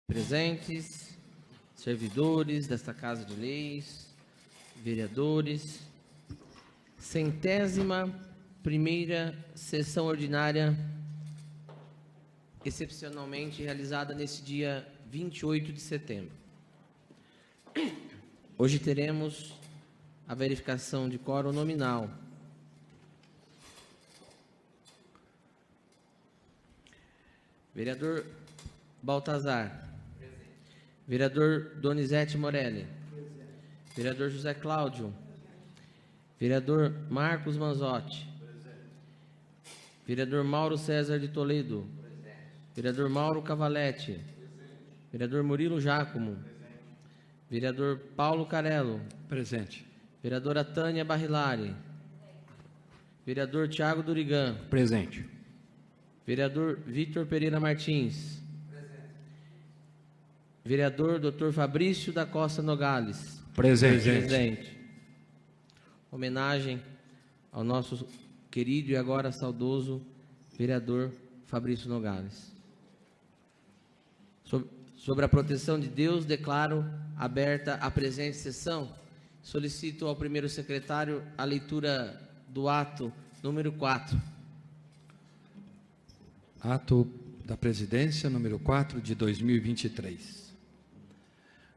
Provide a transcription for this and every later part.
presentes, servidores desta Casa de Leis, vereadores, 101ª sessão ordinária, excepcionalmente realizada nesse dia 28 de setembro. Hoje teremos a verificação de quórum nominal. Vereador Baltazar. Presente. Vereador Donizete Morelli. Presente. Vereador José Cláudio. Vereador Marcos Manzotti. Presente. Vereador Mauro César de Toledo. Presente. Vereador Mauro Cavalletti. Presente. Vereador Murilo Giacomo. Presente. Vereador Paulo Carello. Presente. Vereadora Tânia Barrilari. Vereador Tiago Durigan. Presente. Vereador Vitor Pereira Martins. Presente. Vereador Dr. Fabrício da Costa Nogales. Presente. Presente. Homenagem ao nosso querido e agora saudoso vereador Fabrício Nogales. Sobre a proteção de Deus, declaro aberta a presente sessão. Solicito ao primeiro secretário a leitura do ato número 4. Ato da Presidência, número 4, de 2023.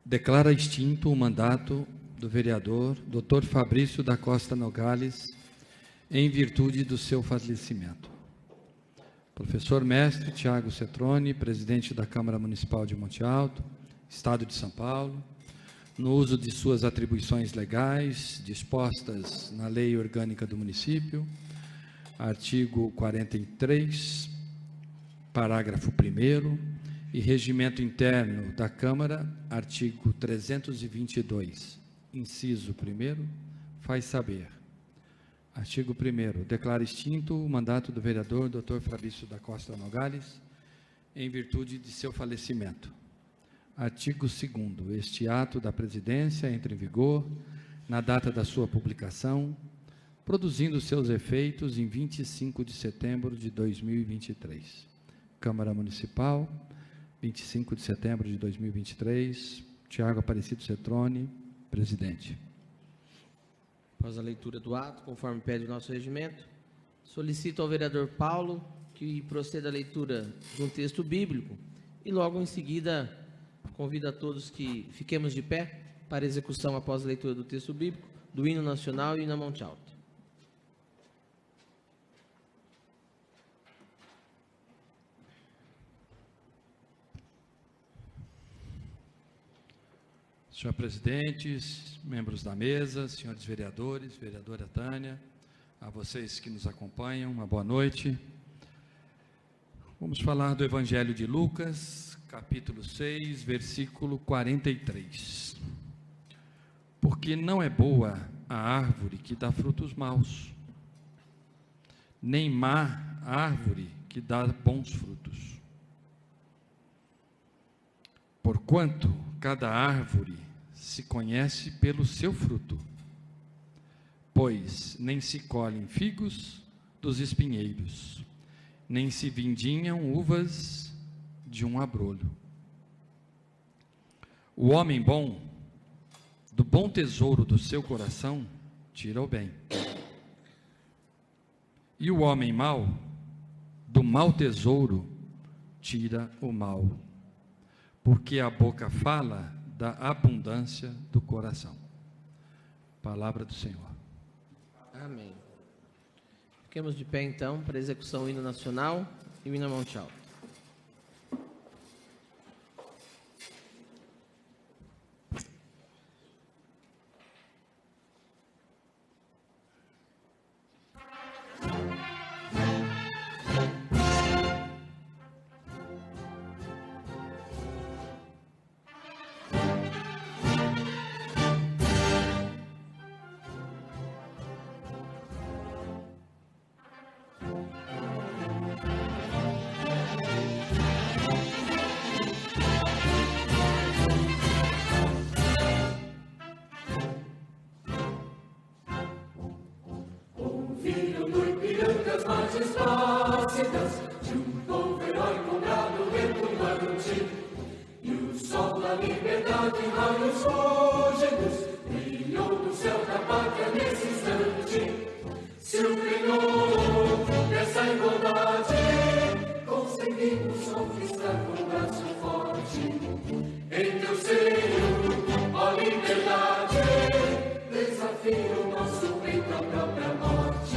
Declara extinto o mandato do vereador Dr. Fabrício da Costa Nogales, em virtude do seu falecimento. Professor mestre Tiago Cetrone, presidente da Câmara Municipal de Monte Alto, Estado de São Paulo, no uso de suas atribuições legais, dispostas na Lei Orgânica do Município, artigo 43, parágrafo 1º, e regimento interno da Câmara, artigo 322, inciso 1º, faz saber. Artigo 1º, declara extinto o mandato do vereador Dr. Fabrício da Costa Nogales, em virtude de seu falecimento. Artigo 2º, este ato da Presidência entra em vigor na data da sua publicação, produzindo seus efeitos em 25 de setembro de 2023. Câmara Municipal, 25 de setembro de 2023, Tiago Aparecido Cetrone, presidente. Após a leitura do ato, conforme pede o nosso regimento, solicito ao vereador Paulo que proceda a leitura de um texto bíblico e logo em seguida convido a todos que fiquemos de pé para execução após a leitura do texto bíblico, do hino nacional e hino a Monte Alto. Senhor presidente, membros da mesa, senhores vereadores, vereadora Tânia, a vocês que nos acompanham, uma boa noite. Vamos falar do Evangelho de Lucas, capítulo 6, versículo 43. Porque não é boa a árvore que dá frutos maus, nem má a árvore que dá bons frutos. Porquanto cada árvore se conhece pelo seu fruto, pois nem se colhem figos dos espinheiros, nem se vindinham uvas de um abrolho. O homem bom, do bom tesouro do seu coração, tira o bem. E o homem mau, do mau tesouro, tira o mal. Porque a boca fala da abundância do coração. Palavra do Senhor. Amém. Fiquemos de pé então para a execução do hino nacional e o hino a Monte Alto. De um povo heróico, brado, retumbante, e o liberdade, raios fúlgidos, brilhou do céu da pátria nesse instante. Se o penhor dessa igualdade conseguimos conquistar com o braço forte, em teu seio, ó liberdade, desafio o nosso peito à própria morte.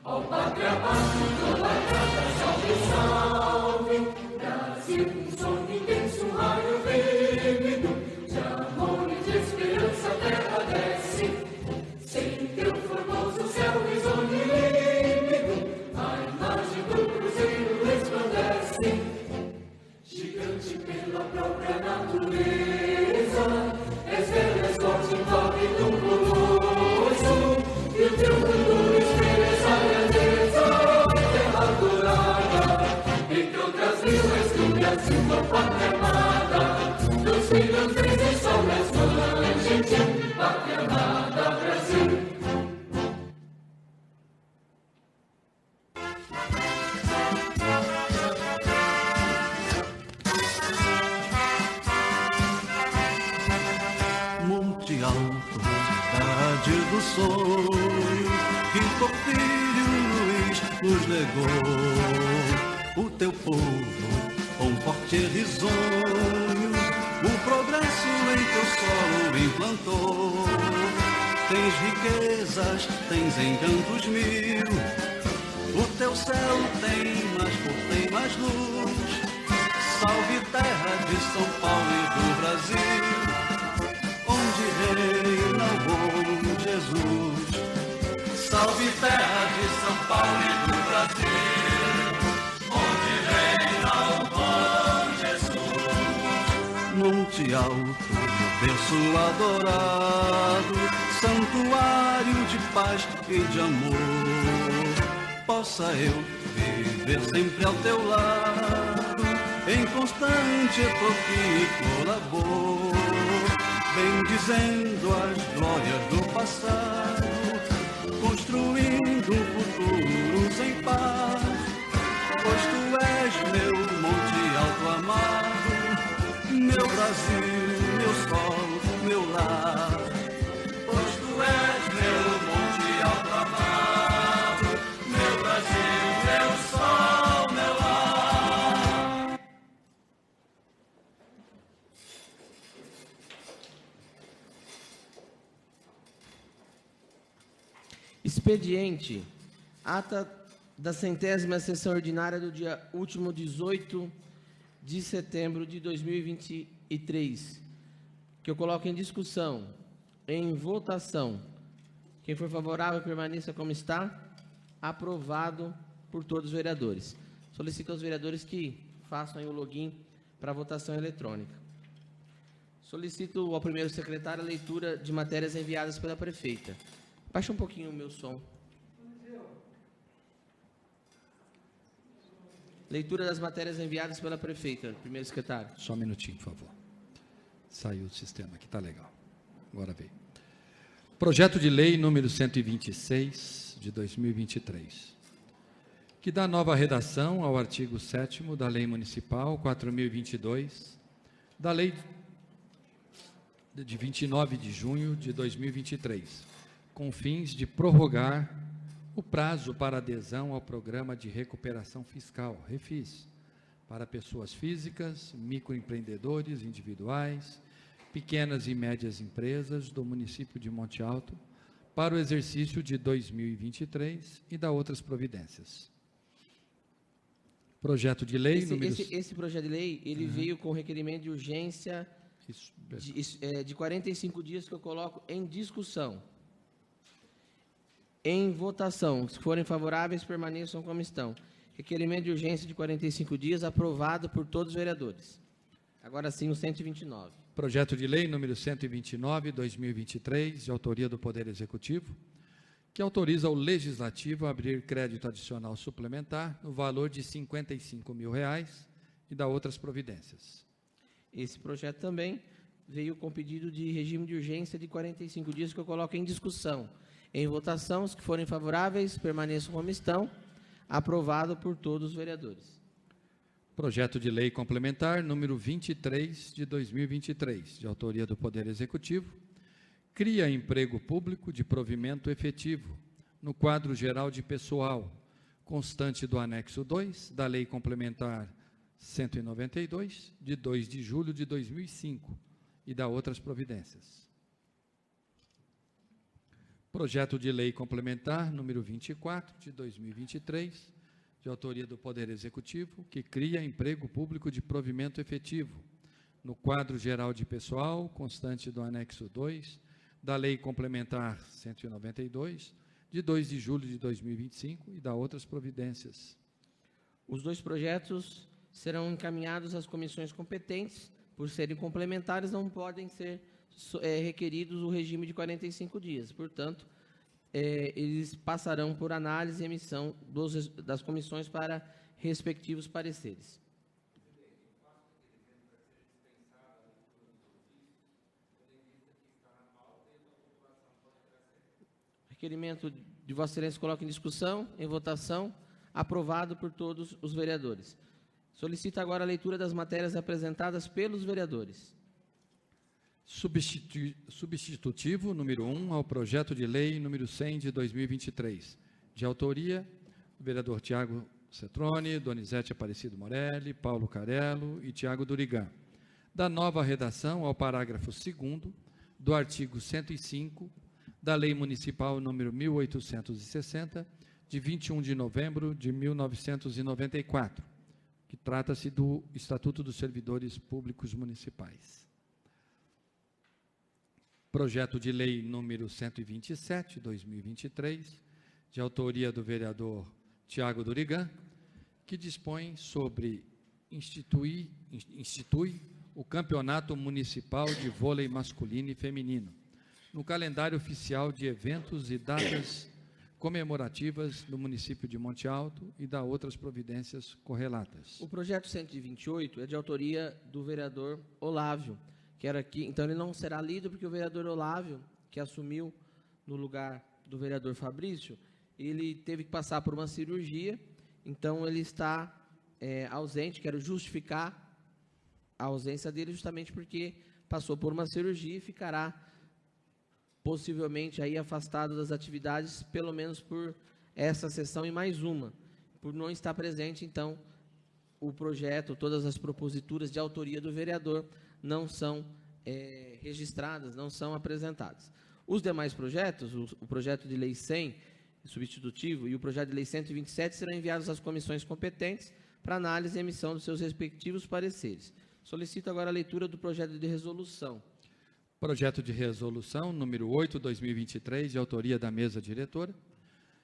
Ó pátria amada, idolatrada, salve, salve, Brasil, um sonho intenso, um raio vívido, de amor e de esperança a terra desce, sem teu formoso céu risonho e límpido, a imagem do cruzeiro resplandece, gigante pela própria natureza, és velho, és forte, enorme, luminoso, e o teu futuro espelha a grandeza, terra dourada, entre outras mil és tu, Brasil, tua pátria amada, dos filhos vezes sobre as mães, gente, pátria amada, Brasil. Monte Alto, cidade do sonho, que Porfírio Luiz nos legou. O teu povo, com forte e risonho, o progresso em teu solo implantou. Tens riquezas, tens encantos mil, o teu céu tem mais cor, tem mais luz. Salve terra de São Paulo e do Brasil, onde reina o bom Jesus. Salve terra de São Paulo e do Brasil, onde reina o bom Jesus. Monte Alto, berço adorado, santuário de paz e de amor. Possa eu viver sempre ao teu lado, em constante etoque e colabor, bendizendo as glórias do passado, construindo um futuro sem paz. Pois tu és meu Monte Alto amado, meu Brasil, meu sol, meu lar. Pois tu és meu Monte Alto amado, meu Brasil, meu sol, meu lar. Expediente. Ata da 100ª sessão ordinária do dia último 18 de setembro de 2023, que eu coloco em discussão, em votação. Quem for favorável, permaneça como está. Aprovado por todos os vereadores. Solicito aos vereadores que façam aí o login para a votação eletrônica. Solicito ao primeiro secretário a leitura de matérias enviadas pela prefeita. Baixa um pouquinho o meu som. Leitura das matérias enviadas pela prefeita, primeiro secretário. Só um minutinho, por favor. Saiu do sistema aqui, tá legal. Agora veio. Projeto de lei número 126 de 2023, que dá nova redação ao artigo 7º da Lei Municipal 4022, da Lei de 29 de junho de 2023, com fins de prorrogar o prazo para adesão ao Programa de Recuperação Fiscal, REFIS, para pessoas físicas, microempreendedores individuais, pequenas e médias empresas do município de Monte Alto, para o exercício de 2023 e da outras providências. Projeto de lei... Esse projeto de lei, ele veio com requerimento de urgência de 45 dias, que eu coloco em discussão. Em votação, se forem favoráveis, permaneçam como estão. Requerimento de urgência de 45 dias, aprovado por todos os vereadores. Agora sim, o 129. Projeto de lei número 129, 2023, de autoria do Poder Executivo, que autoriza o Legislativo a abrir crédito adicional suplementar no valor de R$ 55 mil e da outras providências. Esse projeto também veio com pedido de regime de urgência de 45 dias, que eu coloco em discussão. Em votação, os que forem favoráveis, permaneçam como estão. Aprovado por todos os vereadores. Projeto de Lei Complementar número 23 de 2023, de autoria do Poder Executivo, cria emprego público de provimento efetivo no quadro geral de pessoal, constante do anexo 2 da Lei Complementar 192, de 2 de julho de 2005, e da outras providências. Projeto de Lei Complementar número 24 de 2023, de autoria do Poder Executivo, que cria emprego público de provimento efetivo no quadro geral de pessoal, constante do anexo 2 da Lei Complementar 192, de 2 de julho de 2025, e da outras providências. Os dois projetos serão encaminhados às comissões competentes. Por serem complementares, não podem ser requeridos o regime de 45 dias. Portanto, eles passarão por análise e emissão das comissões para respectivos pareceres. Requerimento de Vossa Excelência coloca em discussão, em votação, aprovado por todos os vereadores. Solicito agora a leitura das matérias apresentadas pelos vereadores. Substitutivo número 1 ao projeto de lei número 100 de 2023, de autoria do vereador Tiago Cetrone, Donizete Aparecido Morelli, Paulo Carello e Tiago Durigan. Da nova redação ao parágrafo 2º do artigo 105 da Lei Municipal número 1860, de 21 de novembro de 1994, que trata-se do Estatuto dos Servidores Públicos Municipais. Projeto de Lei número 127, 2023, de autoria do vereador Tiago Durigan, que dispõe sobre institui o Campeonato Municipal de Vôlei Masculino e Feminino, no calendário oficial de eventos e datas comemorativas do município de Monte Alto e da outras providências correlatas. O projeto 128 é de autoria do vereador Olávio, que era aqui, então ele não será lido porque o vereador Olávio, que assumiu no lugar do vereador Fabrício, ele teve que passar por uma cirurgia, então ele está ausente. Quero justificar a ausência dele justamente porque passou por uma cirurgia e ficará possivelmente aí afastado das atividades, pelo menos por essa sessão e mais uma. Por não estar presente, então, o projeto, todas as proposituras de autoria do vereador não são registradas, não são apresentadas. Os demais projetos, o projeto de lei 100, substitutivo, e o projeto de lei 127 serão enviados às comissões competentes para análise e emissão dos seus respectivos pareceres. Solicito agora a leitura do projeto de resolução. Projeto de resolução número 8, 2023, de autoria da mesa diretora,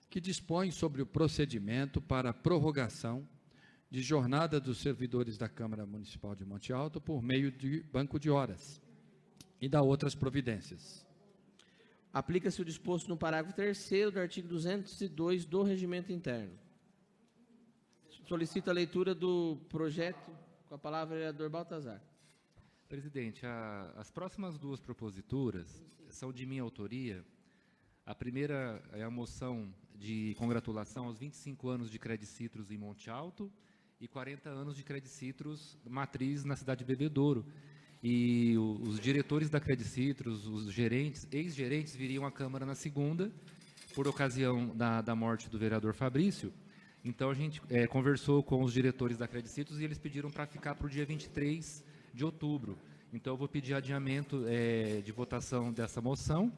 que dispõe sobre o procedimento para a prorrogação de jornada dos servidores da Câmara Municipal de Monte Alto por meio de banco de horas e da outras providências. Aplica-se o disposto no parágrafo 3º do artigo 202 do Regimento Interno. Solicito a leitura do projeto, com a palavra o vereador Baltazar. Presidente, as próximas duas proposituras são de minha autoria. A primeira é a moção de congratulação aos 25 anos de Credicitrus em Monte Alto e 40 anos de Credicitrus matriz na cidade de Bebedouro. E os diretores da Credicitrus, os gerentes, ex-gerentes, viriam à Câmara na segunda, por ocasião da morte do vereador Fabrício. Então, a gente conversou com os diretores da Credicitrus e eles pediram para ficar para o dia 23 de outubro. Então, eu vou pedir adiamento de votação dessa moção.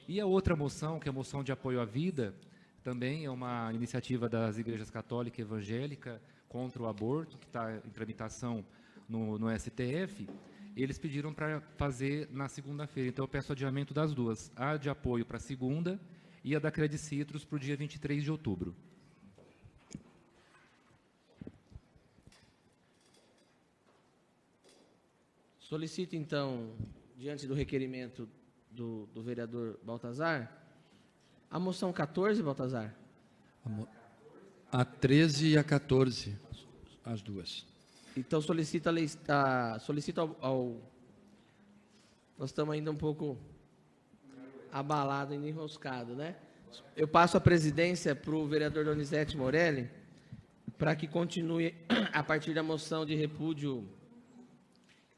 E a outra moção, que é a moção de apoio à vida, também é uma iniciativa das igrejas católica e evangélica contra o aborto, que está em tramitação no STF. Eles pediram para fazer na segunda-feira. Então, eu peço adiamento das duas. A de apoio para a segunda e a da Credicitrus para o dia 23 de outubro. Solicito, então, diante do requerimento do vereador Baltazar, a moção 14, Baltazar? A 13 e a 14, as duas. Então, solicito nós estamos ainda um pouco abalados e enroscados, né? Eu passo a presidência para o vereador Donizete Morelli, para que continue a partir da moção de repúdio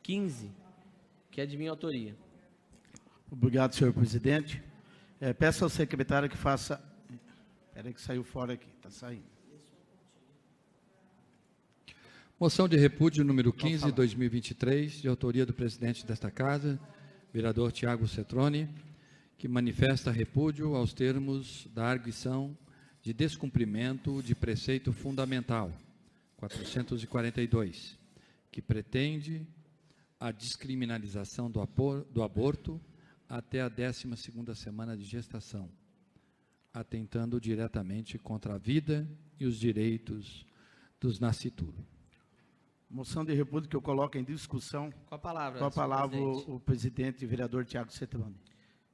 15, que é de minha autoria. Obrigado, senhor presidente. Peço ao secretário que faça... Espera aí que saiu fora aqui, está saindo. Moção de repúdio número 15, 2023, de autoria do presidente desta Casa, vereador Tiago Cetroni, que manifesta repúdio aos termos da arguição de descumprimento de preceito fundamental 442, que pretende a descriminalização do aborto até a 12ª semana de gestação, atentando diretamente contra a vida e os direitos dos nascituros. Moção de repúdio que eu coloco em discussão. Com a palavra, Com a palavra presidente. o presidente, vereador Tiago Cetroni.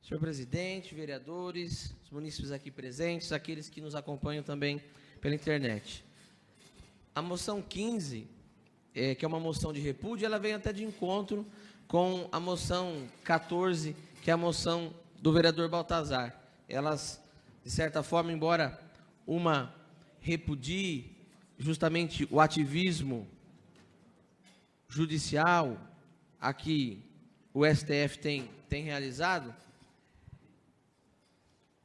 Senhor presidente, vereadores, os munícipes aqui presentes, aqueles que nos acompanham também pela internet. A moção 15, que é uma moção de repúdio, ela vem até de encontro com a moção 14, que é a moção do vereador Baltazar. Elas, de certa forma, embora uma repudie justamente o ativismo judicial a que o STF tem realizado,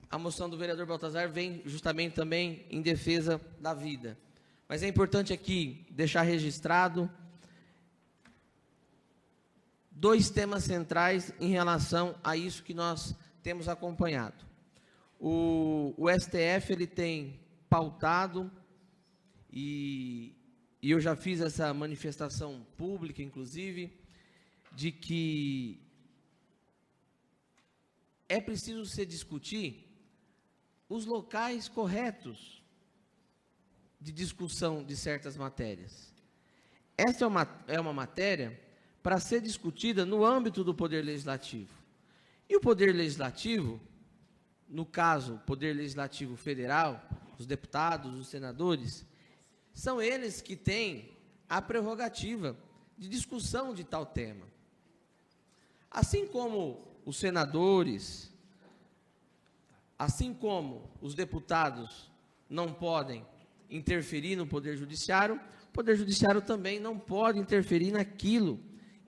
a moção do vereador Baltazar vem justamente também em defesa da vida. Mas é importante aqui deixar registrado dois temas centrais em relação a isso que nós temos acompanhado. O STF ele tem pautado, e eu já fiz essa manifestação pública, inclusive, de que é preciso se discutir os locais corretos de discussão de certas matérias. Esta é uma matéria para ser discutida no âmbito do Poder Legislativo. E o Poder Legislativo, no caso, o Poder Legislativo Federal, os deputados, os senadores, são eles que têm a prerrogativa de discussão de tal tema. Assim como os senadores, assim como os deputados não podem interferir no Poder Judiciário, o Poder Judiciário também não pode interferir naquilo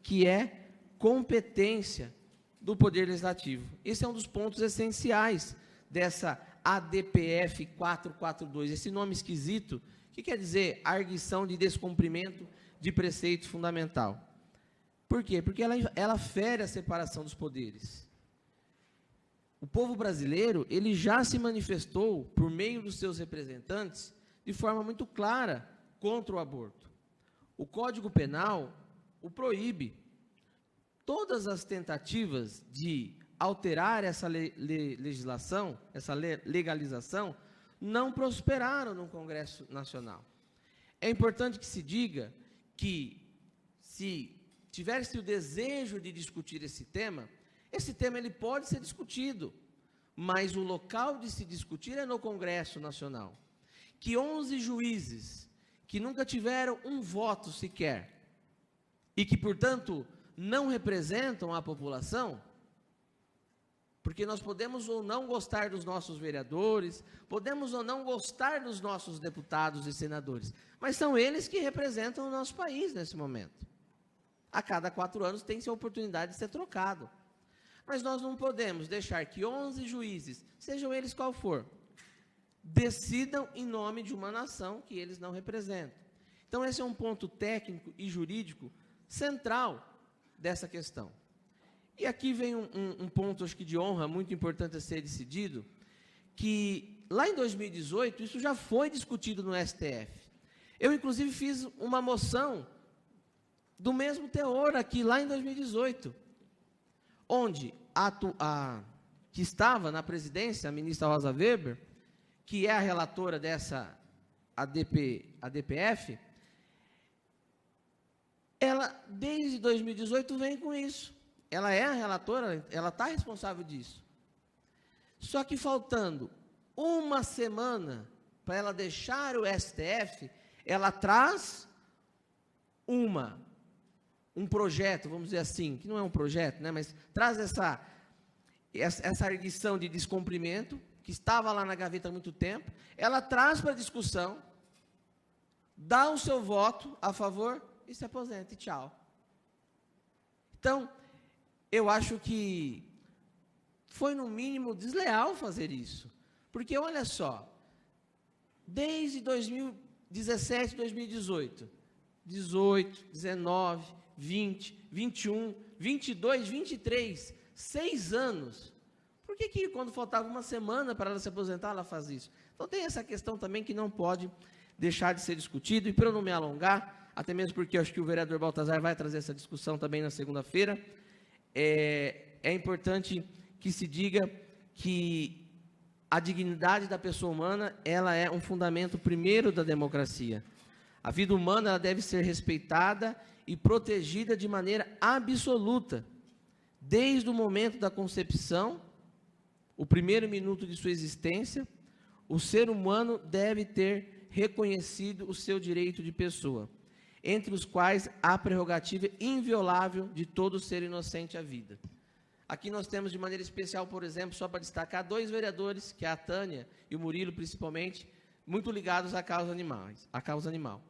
que é competência do Poder Legislativo. Esse é um dos pontos essenciais dessa ADPF 442, esse nome esquisito, que quer dizer arguição de descumprimento de preceito fundamental. Por quê? Porque ela fere a separação dos poderes. O povo brasileiro, ele já se manifestou, por meio dos seus representantes, de forma muito clara contra o aborto. O Código Penal o proíbe. Todas as tentativas de alterar essa legislação, essa legalização, não prosperaram no Congresso Nacional. É importante que se diga que, se tivesse o desejo de discutir esse tema ele pode ser discutido, mas o local de se discutir é no Congresso Nacional. Que 11 juízes, que nunca tiveram um voto sequer, e que, portanto, não representam a população, porque nós podemos ou não gostar dos nossos vereadores, podemos ou não gostar dos nossos deputados e senadores, mas são eles que representam o nosso país nesse momento. A cada 4 anos tem-se a oportunidade de ser trocado. Mas nós não podemos deixar que 11 juízes, sejam eles qual for, decidam em nome de uma nação que eles não representam. Então, esse é um ponto técnico e jurídico central dessa questão. E aqui vem um ponto, acho que de honra, muito importante a ser decidido, que lá em 2018, isso já foi discutido no STF. Eu, inclusive, fiz uma moção do mesmo teor aqui, lá em 2018, onde que estava na presidência a ministra Rosa Weber, que é a relatora dessa ADPF, ela, desde 2018, vem com isso. Ela é a relatora, ela está responsável disso. Só que faltando uma semana para ela deixar o STF, ela traz um projeto, vamos dizer assim, que não é um projeto, né, mas traz essa arguição de descumprimento, que estava lá na gaveta há muito tempo, ela traz para discussão, dá o seu voto a favor e se aposenta, e tchau. Então, eu acho que foi, no mínimo, desleal fazer isso. Porque, olha só, desde 2017, 2018, 18, 19, 20, 21, 22, 23, 6 anos. Por que quando faltava uma semana para ela se aposentar, ela faz isso? Então, tem essa questão também que não pode deixar de ser discutido. E para eu não me alongar, até mesmo porque eu acho que o vereador Baltazar vai trazer essa discussão também na segunda-feira, é importante que se diga que a dignidade da pessoa humana, ela é um fundamento primeiro da democracia. A vida humana, ela deve ser respeitada e protegida de maneira absoluta, desde o momento da concepção, o primeiro minuto de sua existência. O ser humano deve ter reconhecido o seu direito de pessoa, entre os quais há a prerrogativa inviolável de todo ser inocente à vida. Aqui nós temos de maneira especial, por exemplo, só para destacar, 2 vereadores, que é a Tânia e o Murilo, principalmente, muito ligados à causa animal.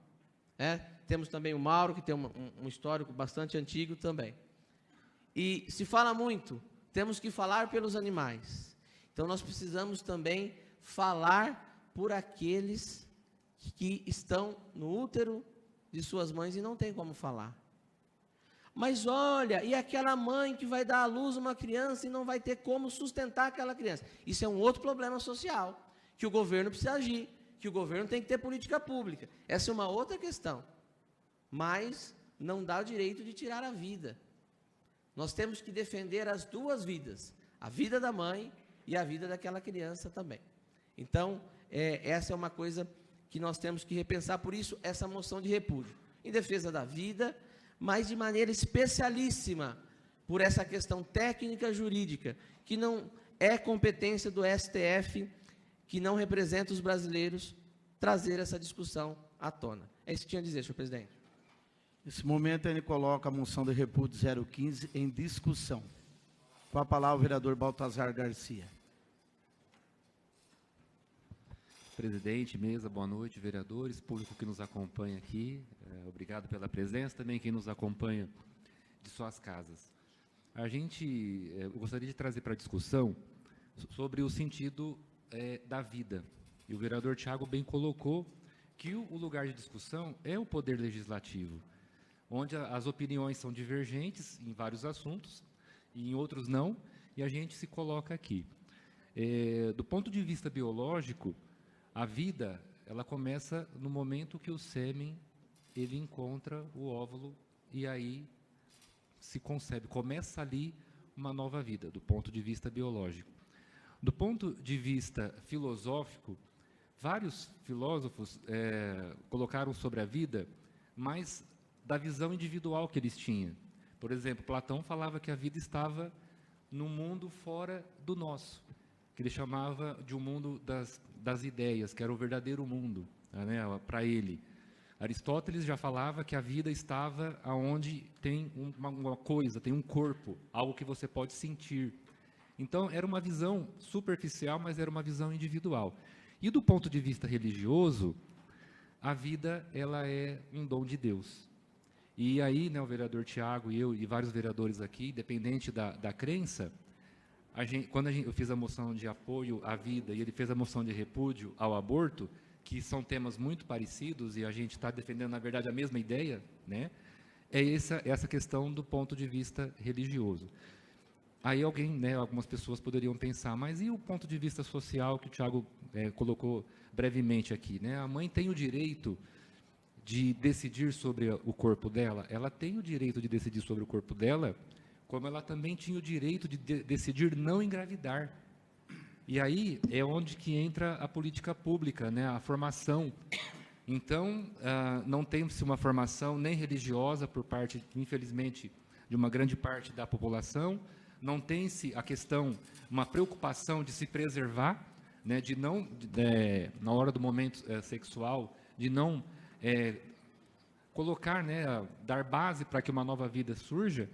Temos também o Mauro, que tem um histórico bastante antigo também. E se fala muito, temos que falar pelos animais. Então, nós precisamos também falar por aqueles que estão no útero de suas mães e não tem como falar. Mas olha, e aquela mãe que vai dar à luz uma criança e não vai ter como sustentar aquela criança? Isso é um outro problema social, que o governo precisa agir, que o governo tem que ter política pública. Essa é uma outra questão. Mas não dá o direito de tirar a vida. Nós temos que defender as 2 vidas, a vida da mãe e a vida daquela criança também. Então, essa é uma coisa que nós temos que repensar, por isso, essa moção de repúdio, em defesa da vida, mas de maneira especialíssima, por essa questão técnica jurídica, que não é competência do STF, que não representa os brasileiros, trazer essa discussão à tona. É isso que tinha a dizer, senhor presidente. Nesse momento, ele coloca a moção de repúdio 015 em discussão. Com a palavra, o vereador Baltazar Garcia. Presidente, mesa, boa noite, vereadores, público que nos acompanha aqui, obrigado pela presença, também quem nos acompanha de suas casas. Eu gostaria de trazer para a discussão sobre o sentido da vida. E o vereador Tiago bem colocou que o lugar de discussão é o poder legislativo, onde as opiniões são divergentes em vários assuntos, e em outros não, e a gente se coloca aqui. Do ponto de vista biológico, a vida, ela começa no momento que o sêmen, ele encontra o óvulo, e aí se concebe, começa ali uma nova vida, do ponto de vista biológico. Do ponto de vista filosófico, vários filósofos colocaram sobre a vida, mas da visão individual que eles tinham. Por exemplo, Platão falava que a vida estava num mundo fora do nosso, que ele chamava de um mundo das ideias, que era o verdadeiro mundo, né, para ele. Aristóteles já falava que a vida estava aonde tem uma coisa, tem um corpo, algo que você pode sentir. Então, era uma visão superficial, mas era uma visão individual. E do ponto de vista religioso, a vida, ela é um dom de Deus. E aí, né, o vereador Tiago e eu e vários vereadores aqui, independente da crença, quando eu fiz a moção de apoio à vida e ele fez a moção de repúdio ao aborto, que são temas muito parecidos e a gente está defendendo, na verdade, a mesma ideia, né, é essa questão do ponto de vista religioso. Aí algumas pessoas poderiam pensar, mas e o ponto de vista social que o Tiago colocou brevemente aqui, né? A mãe tem o direito de decidir sobre o corpo dela, ela tem o direito de decidir sobre o corpo dela, como ela também tinha o direito de decidir não engravidar. E aí é onde que entra a política pública, né? A formação. Então, não tem-se uma formação nem religiosa por parte, infelizmente, de uma grande parte da população, não tem-se a questão, uma preocupação de se preservar, né, de não, na hora do momento sexual, de não colocar, né, dar base para que uma nova vida surja,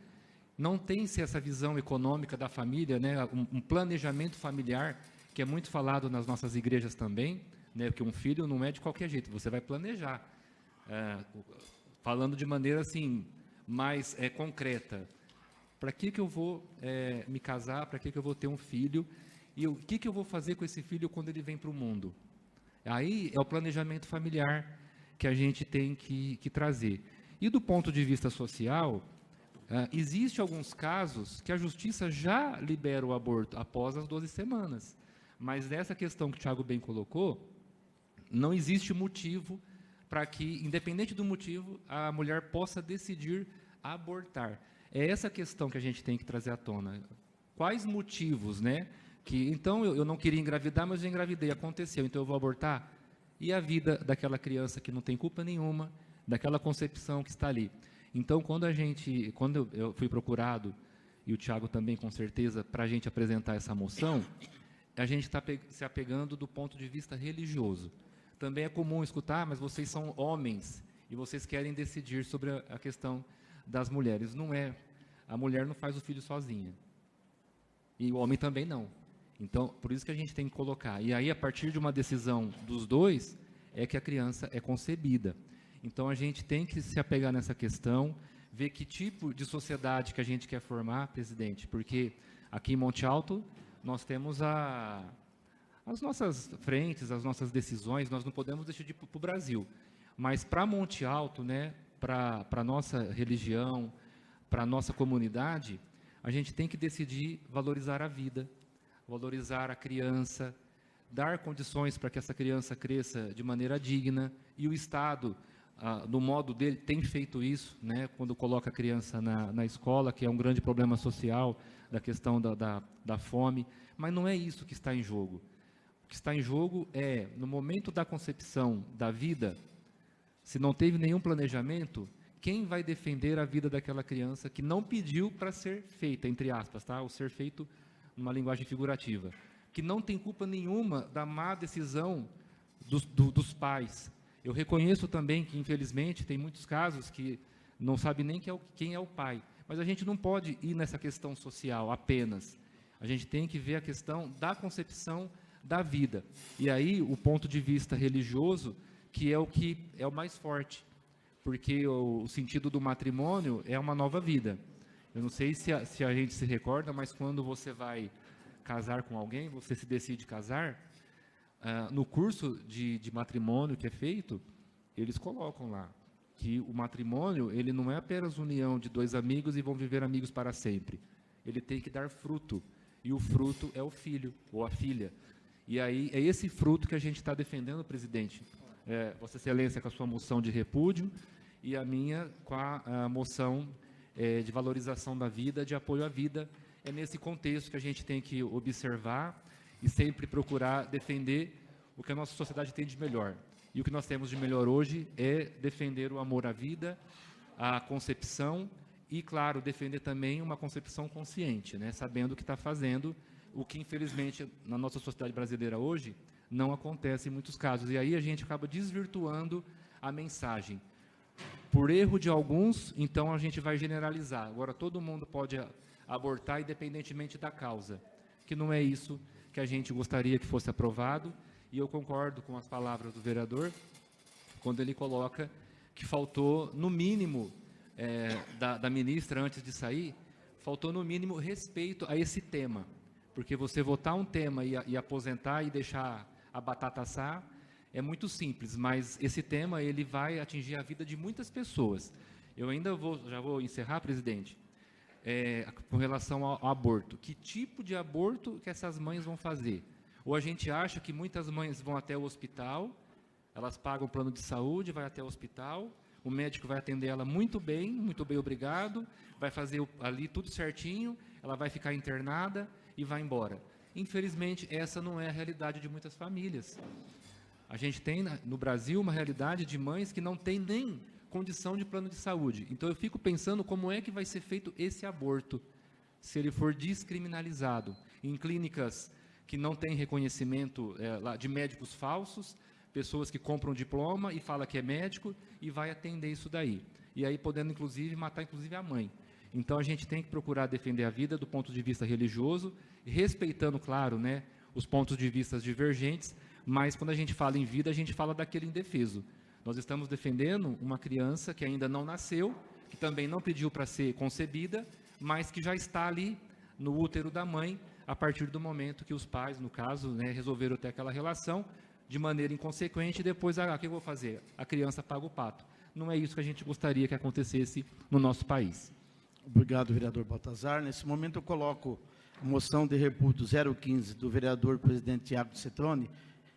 não tem-se essa visão econômica da família, né, um planejamento familiar, que é muito falado nas nossas igrejas também, né, que um filho não é de qualquer jeito, você vai planejar. falando de maneira assim, mais concreta. Para que eu vou me casar? Para que eu vou ter um filho? E o que eu vou fazer com esse filho quando ele vem para o mundo? Aí é o planejamento familiar que a gente tem que trazer. E do ponto de vista social, existe alguns casos que a justiça já libera o aborto após as 12 semanas. Mas nessa questão que o Thiago bem colocou, não existe motivo para que, independente do motivo, a mulher possa decidir abortar. É essa questão que a gente tem que trazer à tona. Quais motivos, né? Que, então, eu não queria engravidar, mas eu engravidei, aconteceu, então eu vou abortar? E a vida daquela criança que não tem culpa nenhuma, daquela concepção que está ali. Então, quando eu fui procurado, e o Thiago também, com certeza, para a gente apresentar essa moção, a gente está se apegando do ponto de vista religioso. Também é comum escutar, mas vocês são homens, e vocês querem decidir sobre a questão das mulheres. Não é. A mulher não faz o filho sozinha. E o homem também não. Então, por isso que a gente tem que colocar. E aí, a partir de uma decisão dos dois, é que a criança é concebida. Então, a gente tem que se apegar nessa questão, ver que tipo de sociedade que a gente quer formar, presidente, porque aqui em Monte Alto, nós temos as nossas frentes, as nossas decisões, nós não podemos deixar de ir para o Brasil. Mas para Monte Alto, né, para a nossa religião, para a nossa comunidade, a gente tem que decidir valorizar a vida, valorizar a criança, dar condições para que essa criança cresça de maneira digna, e o Estado, no modo dele, tem feito isso, né, quando coloca a criança na escola, que é um grande problema social, da questão da fome, mas não é isso que está em jogo. O que está em jogo é, no momento da concepção da vida, se não teve nenhum planejamento, quem vai defender a vida daquela criança que não pediu para ser feita, entre aspas, tá? Ou ser feito numa linguagem figurativa, que não tem culpa nenhuma da má decisão dos pais. Eu reconheço também que, infelizmente, tem muitos casos que não sabe nem quem é o pai, mas a gente não pode ir nessa questão social apenas. A gente tem que ver a questão da concepção da vida. E aí, o ponto de vista religioso, que é o mais forte, porque o sentido do matrimônio é uma nova vida. Eu não sei se a gente se recorda, mas quando você vai casar com alguém, você se decide casar, no curso de matrimônio que é feito, eles colocam lá que o matrimônio, ele não é apenas união de dois amigos e vão viver amigos para sempre. Ele tem que dar fruto, e o fruto é o filho ou a filha. E aí é esse fruto que a gente está defendendo, presidente. Vossa Excelência com a sua moção de repúdio e a minha com a moção de valorização da vida, de apoio à vida. É nesse contexto que a gente tem que observar e sempre procurar defender o que a nossa sociedade tem de melhor. E o que nós temos de melhor hoje é defender o amor à vida, a concepção e, claro, defender também uma concepção consciente, né? Sabendo o que está fazendo, o que, infelizmente, na nossa sociedade brasileira hoje, não acontece em muitos casos. E aí a gente acaba desvirtuando a mensagem. Por erro de alguns, então a gente vai generalizar. Agora todo mundo pode abortar independentemente da causa, que não é isso que a gente gostaria que fosse aprovado. E eu concordo com as palavras do vereador, quando ele coloca que faltou, no mínimo, da ministra, antes de sair, faltou, no mínimo, respeito a esse tema. Porque você votar um tema e aposentar e deixar a batata assar é muito simples, mas esse tema ele vai atingir a vida de muitas pessoas. Eu ainda já vou encerrar, presidente, com relação ao aborto. Que tipo de aborto que essas mães vão fazer? Ou a gente acha que muitas mães vão até o hospital, elas pagam o plano de saúde, vai até o hospital, o médico vai atender ela muito bem, obrigado, vai fazer ali tudo certinho, ela vai ficar internada e vai embora. Infelizmente, essa não é a realidade de muitas famílias. A gente tem no Brasil uma realidade de mães que não tem nem condição de plano de saúde. Então eu fico pensando como é que vai ser feito esse aborto, se ele for descriminalizado, em clínicas que não têm reconhecimento de médicos falsos, pessoas que compram diploma e falam que é médico e vai atender isso daí. E aí podendo, inclusive, matar inclusive a mãe. Então a gente tem que procurar defender a vida do ponto de vista religioso, respeitando, claro, né, os pontos de vista divergentes, mas quando a gente fala em vida, a gente fala daquele indefeso, Nós estamos defendendo uma criança que ainda não nasceu, que também não pediu para ser concebida, mas que já está ali no útero da mãe, a partir do momento que os pais, no caso, né, resolveram ter aquela relação de maneira inconsequente, e depois, o que eu vou fazer? A criança paga o pato. Não é isso que a gente gostaria que acontecesse no nosso país. Obrigado, vereador Baltazar. Nesse momento, eu coloco a moção de repúdio 015 do vereador presidente Tiago Cetroni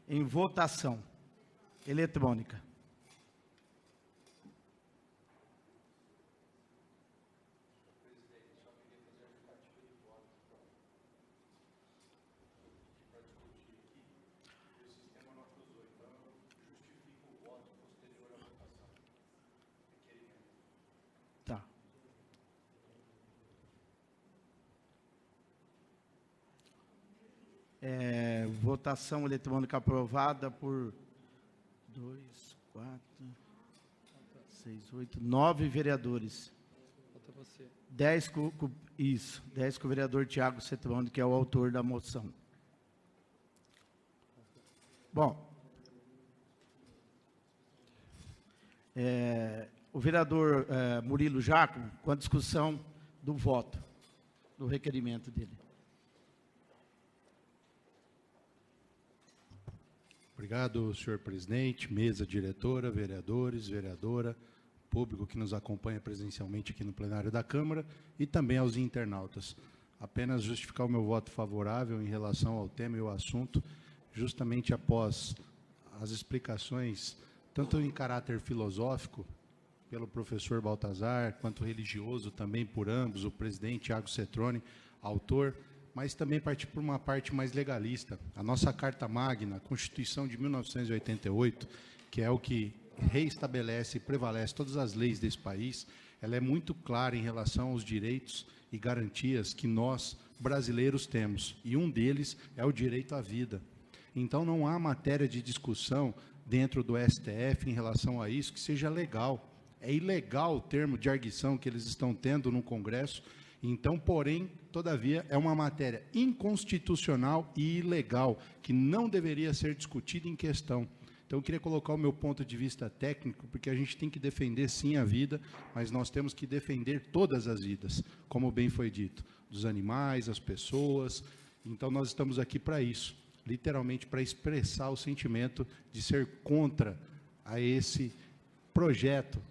em votação eletrônica. Tá. Votação eletrônica aprovada por 2, 4, 6, 8, 9 vereadores. 10 com o vereador Tiago Cetroni, que é o autor da moção. Bom, o vereador Murilo Giacomo, com a discussão do voto, do requerimento dele. Obrigado, senhor presidente, mesa diretora, vereadores, vereadora, público que nos acompanha presencialmente aqui no plenário da Câmara e também aos internautas. Apenas justificar o meu voto favorável em relação ao tema e ao assunto, justamente após as explicações, tanto em caráter filosófico, pelo professor Baltazar, quanto religioso também por ambos, o presidente Tiago Cetroni, autor, mas também partir por uma parte mais legalista. A nossa Carta Magna, a Constituição de 1988, que é o que reestabelece e prevalece todas as leis desse país, ela é muito clara em relação aos direitos e garantias que nós, brasileiros, temos. E um deles é o direito à vida. Então, não há matéria de discussão dentro do STF em relação a isso que seja legal. É ilegal o termo de arguição que eles estão tendo no Congresso. Então, porém, todavia, é uma matéria inconstitucional e ilegal, que não deveria ser discutida em questão. Então, eu queria colocar o meu ponto de vista técnico, porque a gente tem que defender, sim, a vida, mas nós temos que defender todas as vidas, como bem foi dito, dos animais, as pessoas. Então, nós estamos aqui para isso, literalmente para expressar o sentimento de ser contra a esse projeto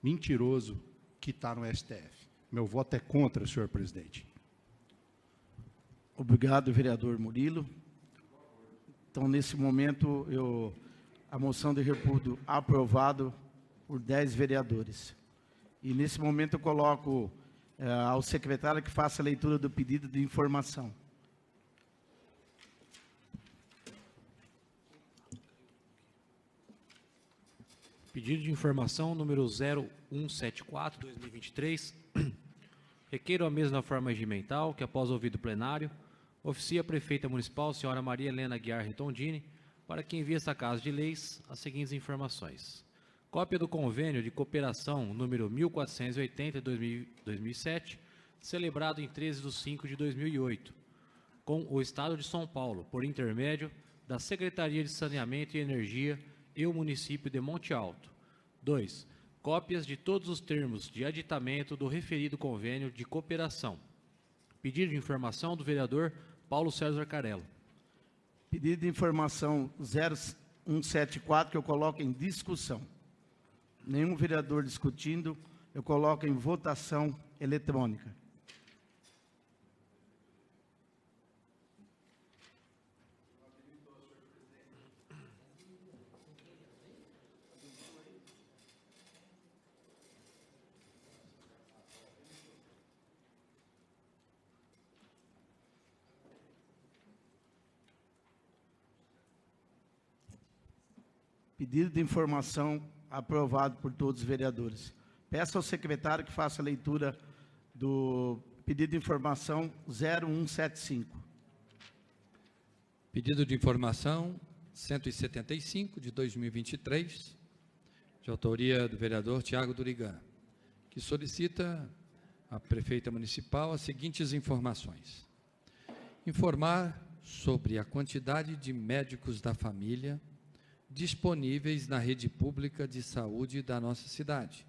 mentiroso que está no STF. Meu voto é contra, senhor presidente. Obrigado, vereador Murilo. Então, nesse momento, a moção de repúdio aprovada por 10 vereadores. E, nesse momento, eu coloco ao secretário que faça a leitura do pedido de informação. Pedido de informação número 0174/2023. Requeiro a mesma forma regimental que, após ouvido plenário, oficia a prefeita municipal, senhora Maria Helena Guiar Retondini, para que envie esta Casa de Leis as seguintes informações. Cópia do convênio de cooperação número 1480/2007, celebrado em 13/5/2008, com o Estado de São Paulo, por intermédio da Secretaria de Saneamento e Energia e o município de Monte Alto. 2. Cópias de todos os termos de aditamento do referido convênio de cooperação. Pedido de informação do vereador Paulo César Carello. Pedido de informação 0174, que eu coloco em discussão. Nenhum vereador discutindo, eu coloco em votação eletrônica. Pedido de informação aprovado por todos os vereadores. Peço ao secretário que faça a leitura do pedido de informação 0175. Pedido de informação 175 de 2023, de autoria do vereador Tiago Durigan, que solicita à prefeita municipal as seguintes informações. Informar sobre a quantidade de médicos da família disponíveis na rede pública de saúde da nossa cidade,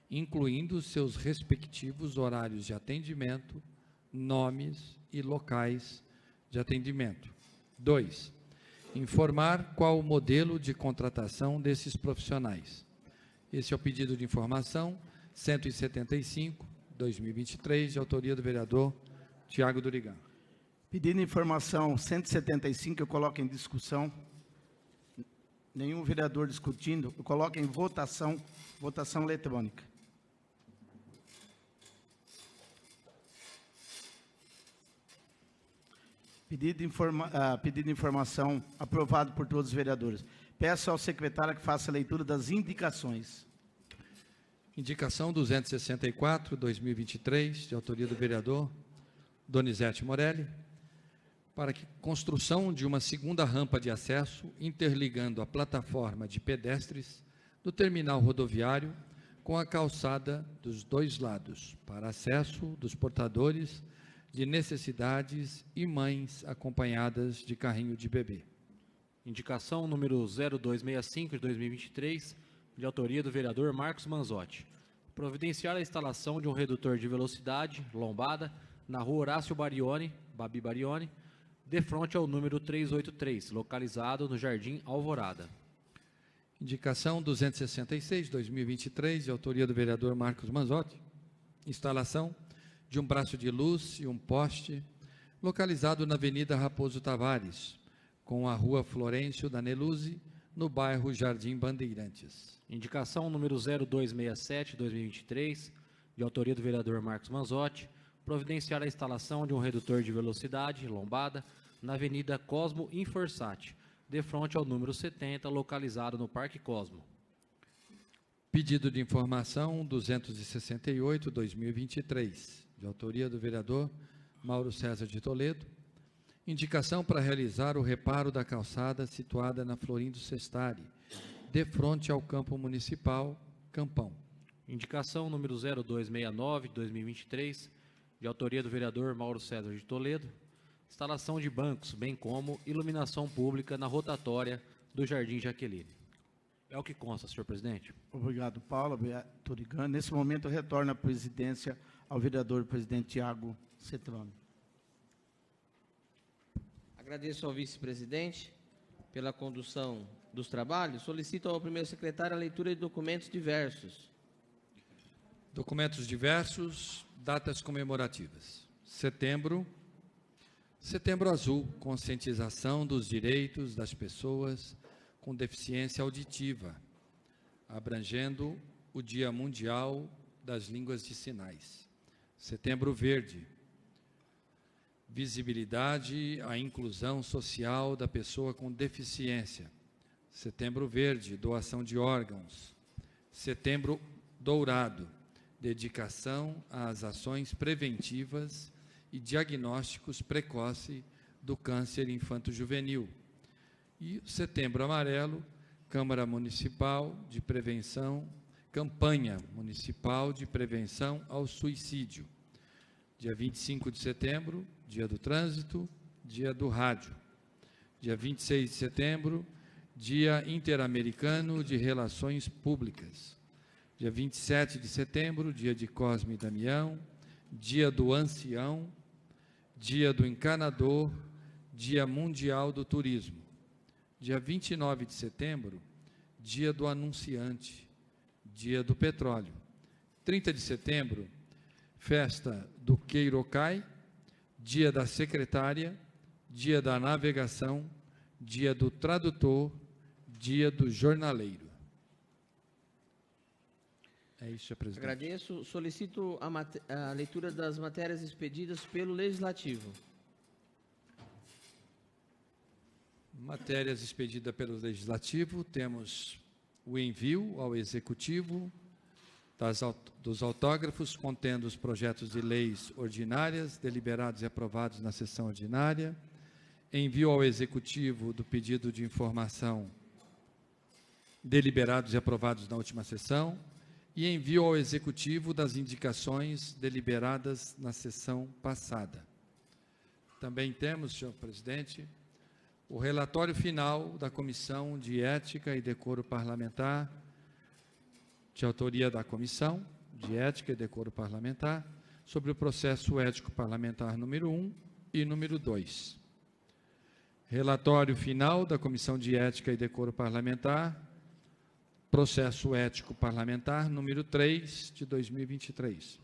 incluindo seus respectivos horários de atendimento, nomes e locais de atendimento. 2. Informar qual o modelo de contratação desses profissionais. Esse é o pedido de informação 175/2023, de autoria do vereador Tiago Durigan. Pedido de informação 175, eu coloco em discussão. Nenhum vereador discutindo, eu coloco em votação eletrônica. Pedido de informação aprovado por todos os vereadores. Peço ao secretário que faça a leitura das indicações. Indicação 264/2023, de autoria do vereador Donizete Morelli, para que construção de uma segunda rampa de acesso interligando a plataforma de pedestres do terminal rodoviário com a calçada dos dois lados, para acesso dos portadores de necessidades e mães acompanhadas de carrinho de bebê. Indicação número 0265 de 2023, de autoria do vereador Marcos Manzotti. Providenciar a instalação de um redutor de velocidade, lombada, na rua Horácio Barioni, Babi Barioni, de frente ao número 383, localizado no Jardim Alvorada. Indicação 266, 2023, de autoria do vereador Marcos Manzotti. Instalação de um braço de luz e um poste, localizado na Avenida Raposo Tavares, com a rua Florencio Daneluzzi, no bairro Jardim Bandeirantes. Indicação número 0267, 2023, de autoria do vereador Marcos Manzotti, providenciar a instalação de um redutor de velocidade, lombada, na Avenida Cosmo Inforsati, de frente ao número 70, localizado no Parque Cosmo. Pedido de informação 268, 2023, de autoria do vereador Mauro César de Toledo. Indicação para realizar o reparo da calçada situada na Florindo Sestari, de frente ao campo municipal Campão. Indicação número 0269, 2023, de autoria do vereador Mauro César de Toledo. Instalação de bancos, bem como iluminação pública na rotatória do Jardim Jaqueline. É o que consta, senhor presidente. Obrigado, Paulo. Durigan. Nesse momento, eu retorno a presidência ao vereador presidente Tiago Cetrone. Agradeço ao vice-presidente pela condução dos trabalhos. Solicito ao primeiro secretário a leitura de documentos diversos. Documentos diversos, datas comemorativas. Setembro Azul, conscientização dos direitos das pessoas com deficiência auditiva, abrangendo o Dia Mundial das Línguas de Sinais. Setembro Verde, visibilidade à inclusão social da pessoa com deficiência. Setembro Verde, doação de órgãos. Setembro Dourado, dedicação às ações preventivas e diagnósticos precoce do câncer infanto-juvenil. E Setembro Amarelo, Câmara Municipal de Prevenção, Campanha Municipal de Prevenção ao Suicídio. Dia 25 de setembro, Dia do Trânsito, Dia do Rádio. Dia 26 de setembro, Dia Interamericano de Relações Públicas. Dia 27 de setembro, Dia de Cosme e Damião, Dia do Ancião, Dia do Encanador, Dia Mundial do Turismo. Dia 29 de setembro, Dia do Anunciante, Dia do Petróleo. 30 de setembro, Festa do Queirocai, Dia da Secretária, Dia da Navegação, Dia do Tradutor, Dia do Jornaleiro. É isso, senhor presidente. Agradeço. Solicito a leitura das matérias expedidas pelo Legislativo. Matérias expedidas pelo Legislativo, temos o envio ao Executivo dos autógrafos contendo os projetos de leis ordinárias, deliberados e aprovados na sessão ordinária, envio ao Executivo do pedido de informação, deliberados e aprovados na última sessão, e envio ao Executivo das indicações deliberadas na sessão passada. Também temos, senhor presidente, o relatório final da Comissão de Ética e Decoro Parlamentar, de autoria da Comissão de Ética e Decoro Parlamentar, sobre o processo ético parlamentar número 1 e número 2. Relatório final da Comissão de Ética e Decoro Parlamentar, processo ético parlamentar número 3 de 2023.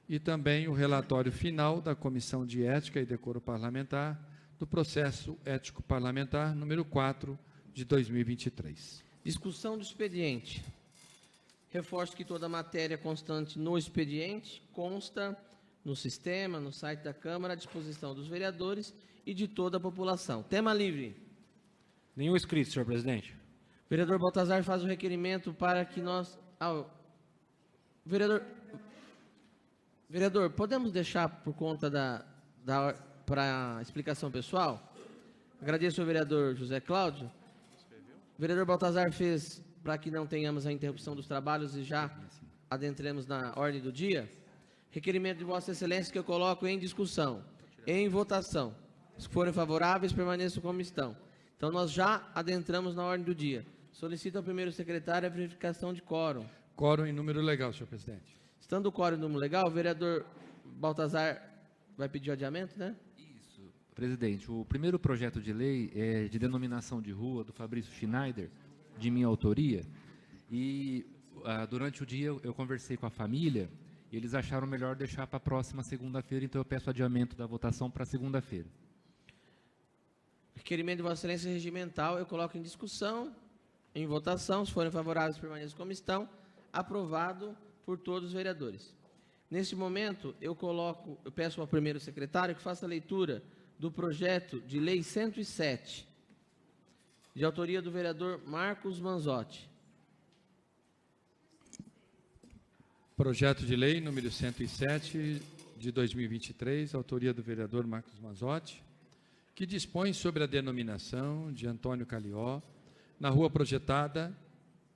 E também o relatório final da Comissão de Ética e Decoro Parlamentar do processo ético parlamentar número 4 de 2023. Discussão do expediente. Reforço que toda matéria constante no expediente consta no sistema, no site da Câmara, à disposição dos vereadores e de toda a população. Tema livre. Nenhum inscrito, senhor presidente. Vereador Baltazar faz o requerimento para que nós... Vereador, podemos deixar por conta para explicação pessoal? Agradeço ao vereador José Cláudio. O vereador Baltazar fez para que não tenhamos a interrupção dos trabalhos e já adentremos na ordem do dia. Requerimento de Vossa Excelência que eu coloco em discussão, em votação. Se forem favoráveis, permaneçam como estão. Então, nós já adentramos na ordem do dia. Solicito ao primeiro secretário a verificação de quórum. Quórum em número legal, senhor presidente. Estando o quórum em número legal, o vereador Baltazar vai pedir o adiamento, né? Isso, presidente. O primeiro projeto de lei é de denominação de rua do Fabrício Schneider, de minha autoria. E durante o dia eu conversei com a família e eles acharam melhor deixar para a próxima segunda-feira, então eu peço adiamento da votação para segunda-feira. Requerimento de Vossa Excelência regimental, eu coloco em discussão, em votação. Se forem favoráveis, permaneçam como estão. Aprovado por todos os vereadores. Neste momento, eu peço ao primeiro secretário que faça a leitura do projeto de lei 107, de autoria do vereador Marcos Manzotti. Projeto de lei número 107 de 2023, autoria do vereador Marcos Manzotti, que dispõe sobre a denominação de Antônio Calió, na rua projetada,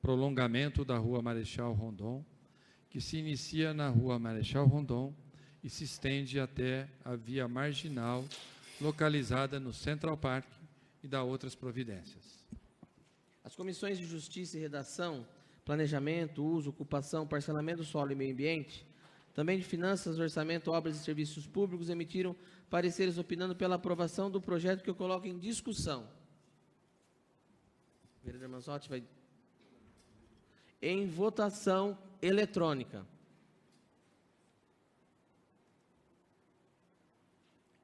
prolongamento da rua Marechal Rondon, que se inicia na rua Marechal Rondon e se estende até a via marginal, localizada no Central Park, e dá outras providências. As comissões de Justiça e Redação, Planejamento, Uso, Ocupação, Parcelamento do Solo e Meio Ambiente, também de Finanças, Orçamento, Obras e Serviços Públicos, emitiram pareceres opinando pela aprovação do projeto que eu coloco em discussão. O vereador Manzotti vai... Em votação eletrônica.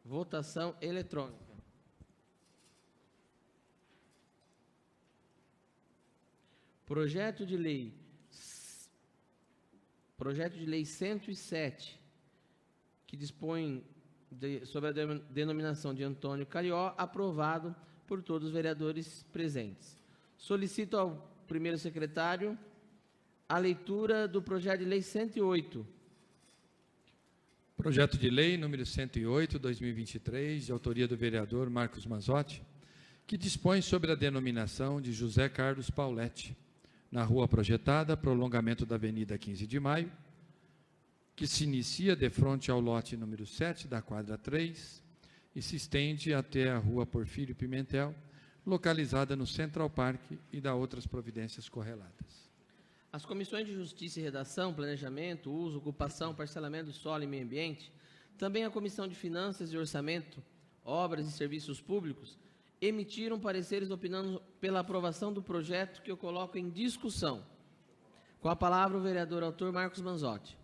Votação eletrônica. Projeto de lei 107, que dispõe sobre a denominação de Antônio Calió, aprovado por todos os vereadores presentes. Solicito ao primeiro secretário a leitura do projeto de lei 108. Projeto de lei número 108, 2023, de autoria do vereador Marcos Manzotti, que dispõe sobre a denominação de José Carlos Pauletti, na rua projetada, prolongamento da Avenida 15 de Maio, que se inicia de frente ao lote número 7 da quadra 3 e se estende até a rua Porfírio Pimentel, localizada no Central Park, e dá outras providências correlatas. As comissões de Justiça e Redação, Planejamento, Uso, Ocupação, Parcelamento do Solo e Meio Ambiente, também a Comissão de Finanças e Orçamento, Obras e Serviços Públicos, emitiram pareceres opinando pela aprovação do projeto que eu coloco em discussão. Com a palavra o vereador autor Marcos Manzotti.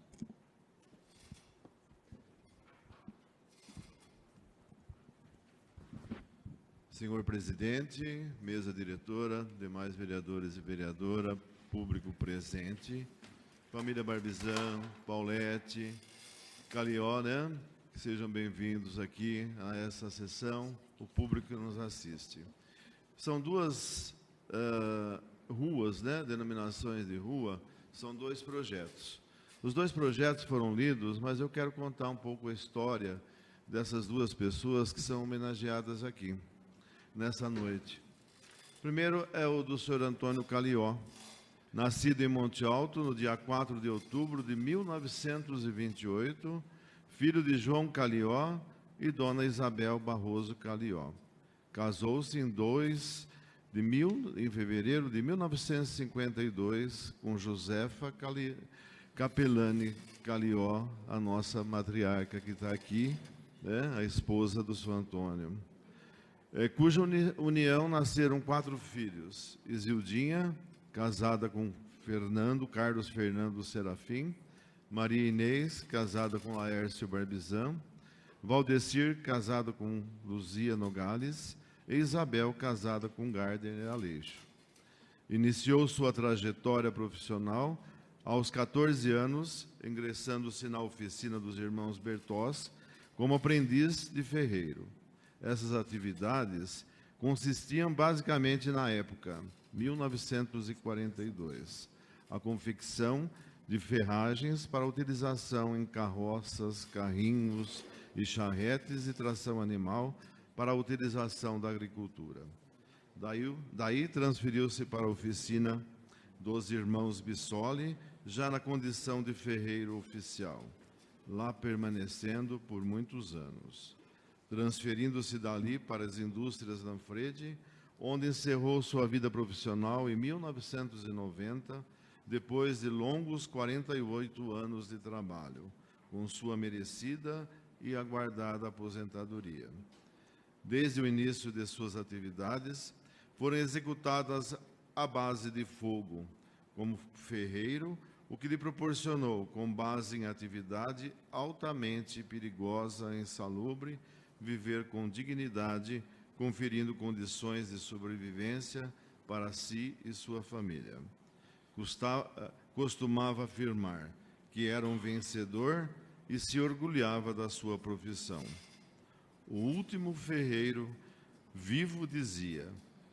Senhor presidente, mesa diretora, demais vereadores e vereadora, público presente, família Barbizan, Paulette, Calió, né? Sejam bem-vindos aqui a essa sessão, o público que nos assiste. São duas ruas, né? Denominações de rua, são dois projetos. Os dois projetos foram lidos, mas eu quero contar um pouco a história dessas duas pessoas que são homenageadas aqui, nessa noite. Primeiro é o do senhor Antônio Calió, nascido em Monte Alto no dia 4 de outubro de 1928, filho de João Calió e dona Isabel Barroso Calió. Casou-se em fevereiro de 1952 com Josefa Capelani Calió, a nossa matriarca que está aqui, né, a esposa do São Antônio, cuja união nasceram 4 filhos: Isildinha, casada com Carlos Fernando Serafim; Maria Inês, casada com Laércio Barbizan; Valdecir, casado com Luzia Nogales; e Isabel, casada com Gardner Aleixo. Iniciou sua trajetória profissional aos 14 anos, ingressando-se na oficina dos irmãos Bertós como aprendiz de ferreiro. Essas atividades consistiam basicamente, na época, 1942, a confecção de ferragens para utilização em carroças, carrinhos e charretes e tração animal para a utilização da agricultura. Daí transferiu-se para a oficina dos irmãos Bissoli, já na condição de ferreiro oficial, lá permanecendo por muitos anos. Transferindo-se dali para as indústrias Lanfredi, onde encerrou sua vida profissional em 1990, depois de longos 48 anos de trabalho, com sua merecida e aguardada aposentadoria. Desde o início de suas atividades, foram executadas à base de fogo, como ferreiro, o que lhe proporcionou, com base em atividade altamente perigosa e insalubre, viver com dignidade, conferindo condições de sobrevivência para si e sua família. Costumava afirmar que era um vencedor e se orgulhava da sua profissão. O último ferreiro vivo dizia,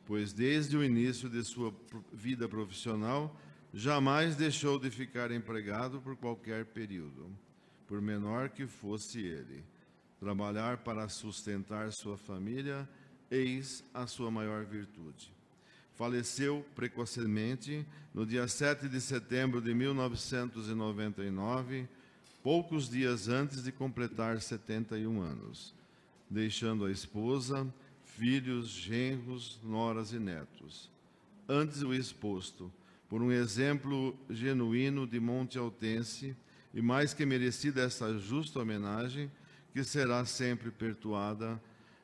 pois desde o início de sua vida profissional, jamais deixou de ficar empregado por qualquer período, por menor que fosse ele. Trabalhar para sustentar sua família, eis a sua maior virtude. Faleceu precocemente no dia 7 de setembro de 1999, poucos dias antes de completar 71 anos, deixando a esposa, filhos, genros, noras e netos. Antes o exposto, por um exemplo genuíno de Monte Altense, e mais que merecida essa justa homenagem, que será sempre perpetuada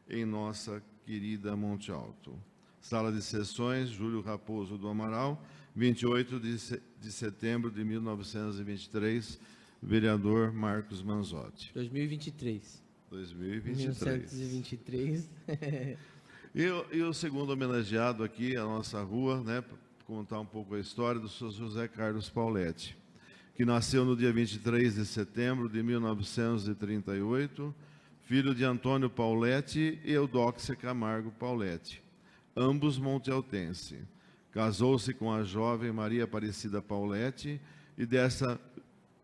em nossa querida Monte Alto. Sala de Sessões, Júlio Raposo do Amaral, 28 de setembro de 1923, vereador Marcos Manzotti. 2023. 1923. E o segundo homenageado aqui, a nossa rua, né, para contar um pouco a história do Sr. José Carlos Pauletti, que nasceu no dia 23 de setembro de 1938, filho de Antônio Pauletti e Eudóxia Camargo Pauletti, ambos montealtense. Casou-se com a jovem Maria Aparecida Pauletti e dessa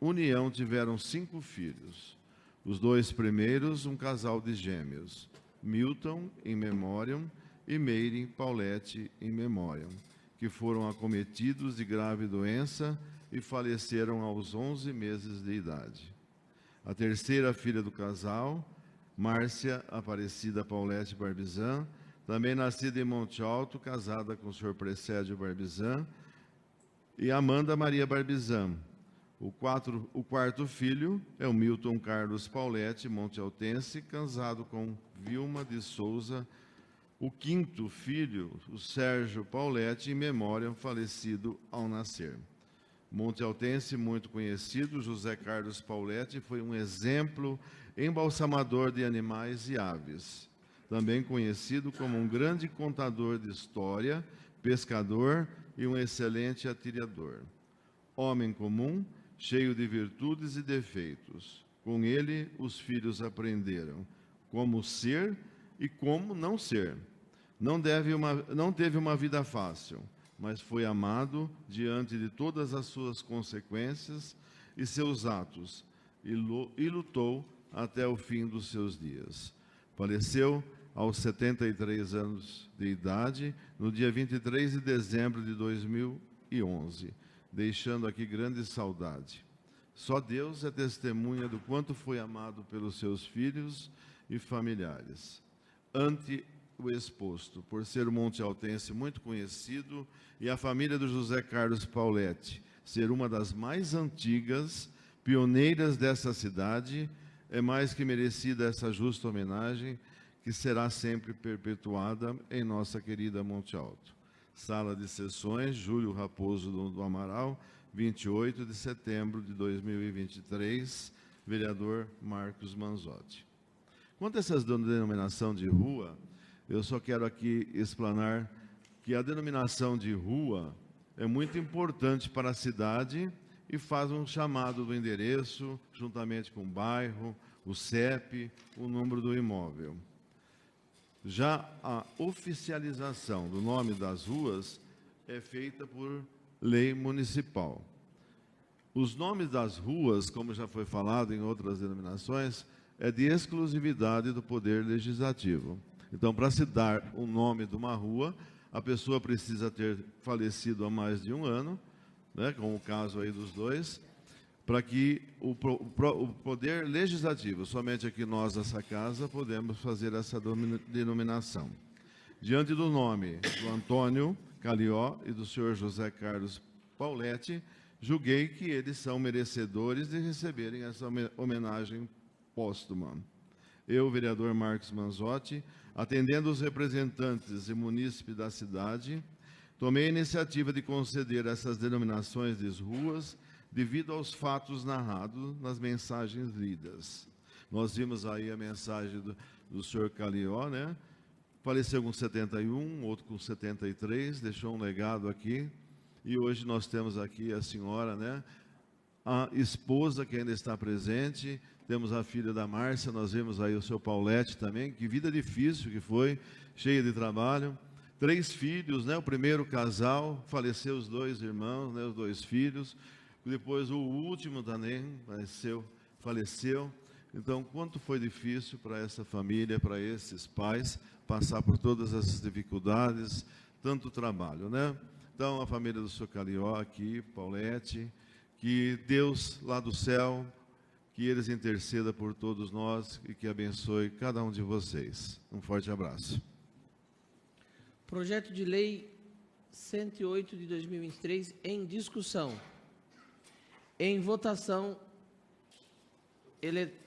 união tiveram 5 filhos. Os 2 primeiros, um casal de gêmeos, Milton in memoriam e Meire Pauletti in memoriam, que foram acometidos de grave doença e faleceram aos 11 meses de idade. A terceira filha do casal, Márcia Aparecida Pauletti Barbizan, também nascida em Monte Alto, casada com o Sr. Precédio Barbizan, e Amanda Maria Barbizan. O quarto filho é o Milton Carlos Pauletti, montealtense, casado com Vilma de Souza. O quinto filho, o Sérgio Pauletti, em memória, falecido ao nascer. Montealtense muito conhecido, José Carlos Pauletti foi um exemplo embalsamador de animais e aves. Também conhecido como um grande contador de história, pescador e um excelente atirador. Homem comum, cheio de virtudes e defeitos. Com ele, os filhos aprenderam como ser e como não ser. Não teve uma vida fácil, mas foi amado diante de todas as suas consequências e seus atos, e lutou até o fim dos seus dias. Faleceu aos 73 anos de idade, no dia 23 de dezembro de 2011, deixando aqui grande saudade. Só Deus é testemunha do quanto foi amado pelos seus filhos e familiares. Ante o exposto, por ser o Monte Altense muito conhecido e a família do José Carlos Pauletti ser uma das mais antigas, pioneiras dessa cidade, é mais que merecida essa justa homenagem, que será sempre perpetuada em nossa querida Monte Alto. Sala de Sessões, Júlio Raposo do Amaral, 28 de setembro de 2023, vereador Marcos Manzotti. Quanto a essas denominação de rua, eu só quero aqui explanar que a denominação de rua é muito importante para a cidade e faz um chamado do endereço, juntamente com o bairro, o CEP, o número do imóvel. Já a oficialização do nome das ruas é feita por lei municipal. Os nomes das ruas, como já foi falado em outras denominações, é de exclusividade do Poder Legislativo. Então, para se dar o nome de uma rua, a pessoa precisa ter falecido há mais de um ano, né, como o caso aí dos dois, para que o Poder Legislativo, somente aqui nós, essa casa, podemos fazer essa denominação. Diante do nome do Antônio Calió e do senhor José Carlos Pauletti, julguei que eles são merecedores de receberem essa homenagem póstuma. Eu, vereador Marcos Manzotti, atendendo os representantes e munícipes da cidade, tomei a iniciativa de conceder essas denominações de ruas devido aos fatos narrados nas mensagens lidas. Nós vimos aí a mensagem do senhor Calió, né? Faleceu com 71, outro com 73, deixou um legado aqui. E hoje nós temos aqui a senhora, né? A esposa que ainda está presente, temos a filha da Márcia, nós vemos aí o seu Pauletti também, que vida difícil que foi, cheia de trabalho. 3 filhos, né? O primeiro casal, faleceu os 2 irmãos, né? Os 2 filhos. Depois o último também faleceu. Então, quanto foi difícil para essa família, para esses pais, passar por todas essas dificuldades, tanto trabalho, né? Então, a família do senhor Calió aqui, Pauletti, que Deus lá do céu, que eles interceda por todos nós e que abençoe cada um de vocês. Um forte abraço. Projeto de Lei 108 de 2023 em discussão. Em votação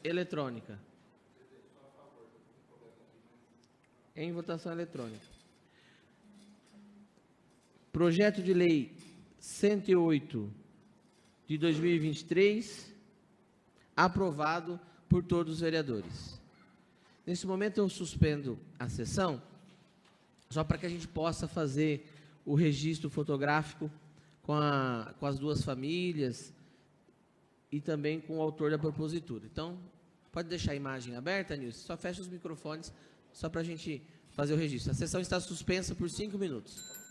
eletrônica. Em votação eletrônica. Projeto de Lei 108 de 2023, aprovado por todos os vereadores. Nesse momento eu suspendo a sessão, só para que a gente possa fazer o registro fotográfico com as 2 famílias e também com o autor da propositura. Então, pode deixar a imagem aberta, Nilson? Só fecha os microfones, só para a gente fazer o registro. A sessão está suspensa por 5 minutos.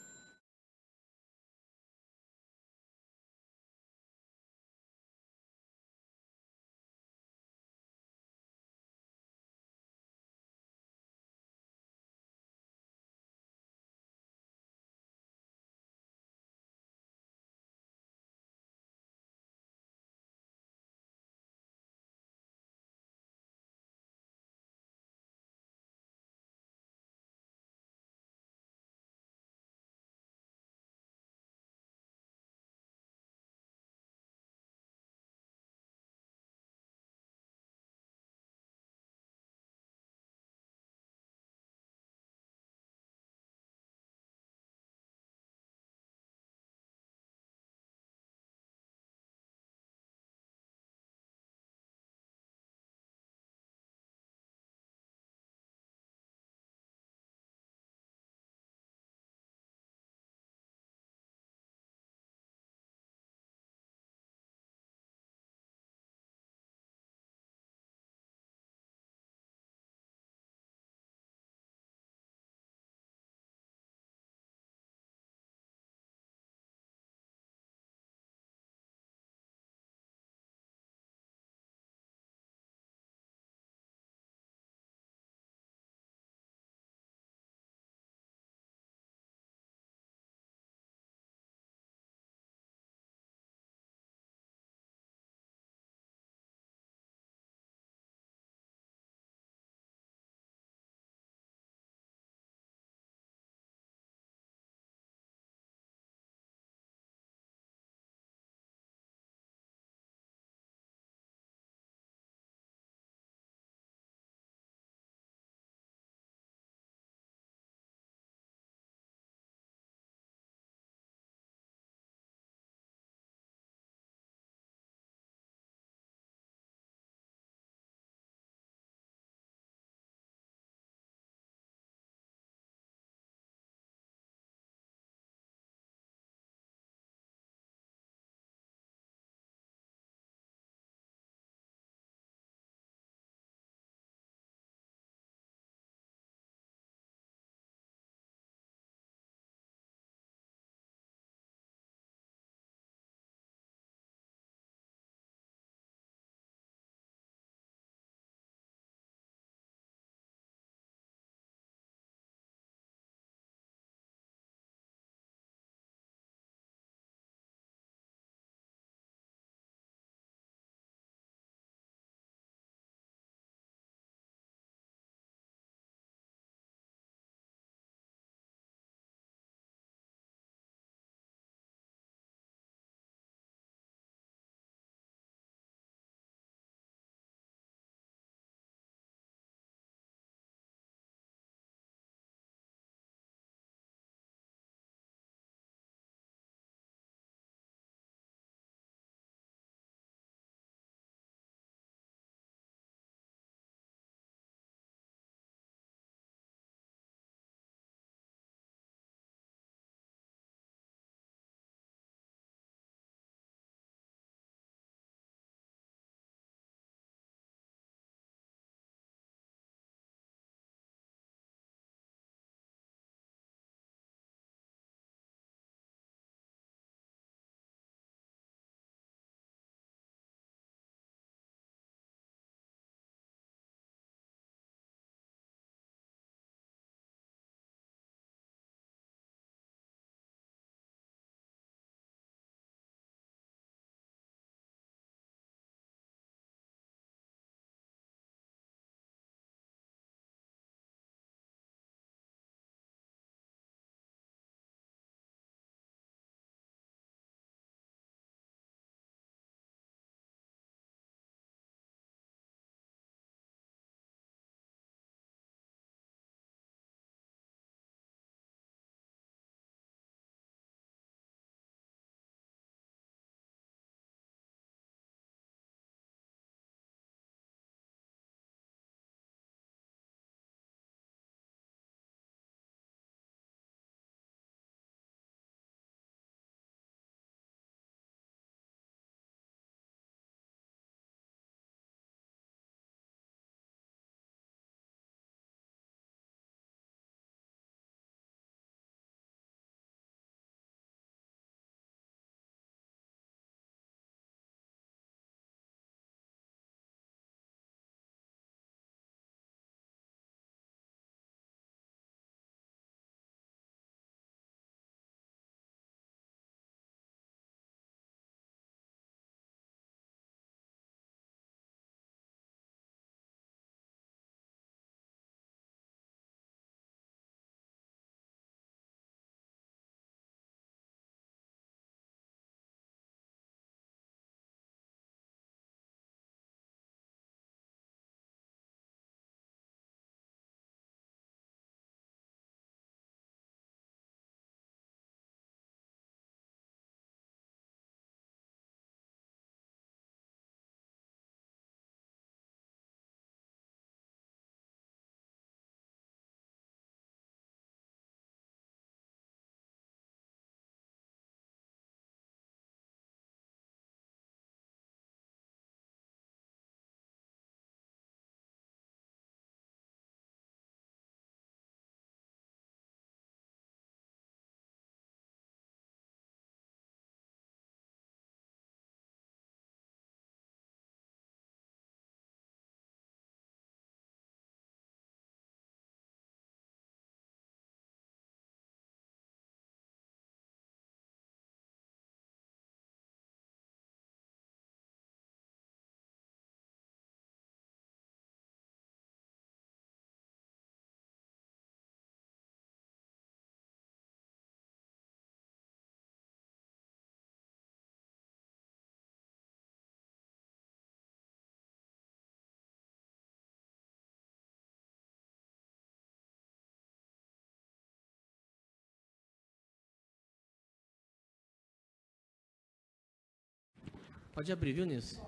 Pode abrir, viu, Nilce?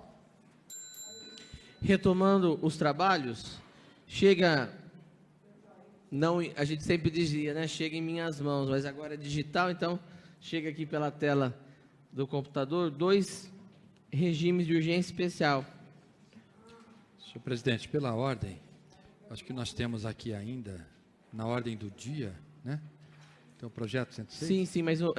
Retomando os trabalhos, chega, não, a gente sempre dizia, né? Chega em minhas mãos, mas agora é digital, então chega aqui pela tela do computador 2 regimes de urgência especial. Senhor presidente, pela ordem, acho que nós temos aqui ainda, na ordem do dia, né? Tem o projeto 106? Sim, mas o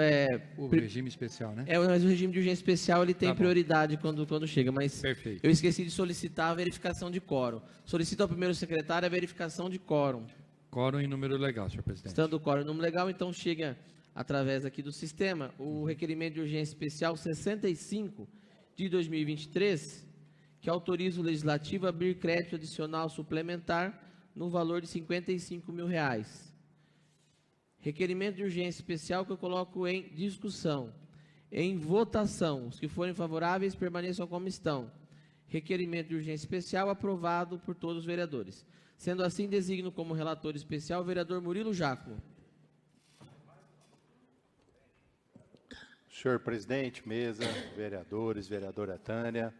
regime especial, né? Mas o regime de urgência especial ele tem Tá bom. prioridade quando chega, mas Perfeito. eu esqueci de solicitar a verificação de quórum. Solicito ao primeiro secretário a verificação de quórum. Quórum em número legal, senhor presidente. Estando o quórum em número legal, então chega através aqui do sistema o requerimento de urgência especial 65 de 2023, que autoriza o Legislativo a abrir crédito adicional suplementar no valor de R$55 mil. Requerimento de urgência especial que eu coloco em discussão. Em votação, os que forem favoráveis permaneçam como estão. Requerimento de urgência especial aprovado por todos os vereadores. Sendo assim, designo como relator especial o vereador Murilo Jácolo. Senhor presidente, mesa, vereadores, vereadora Tânia,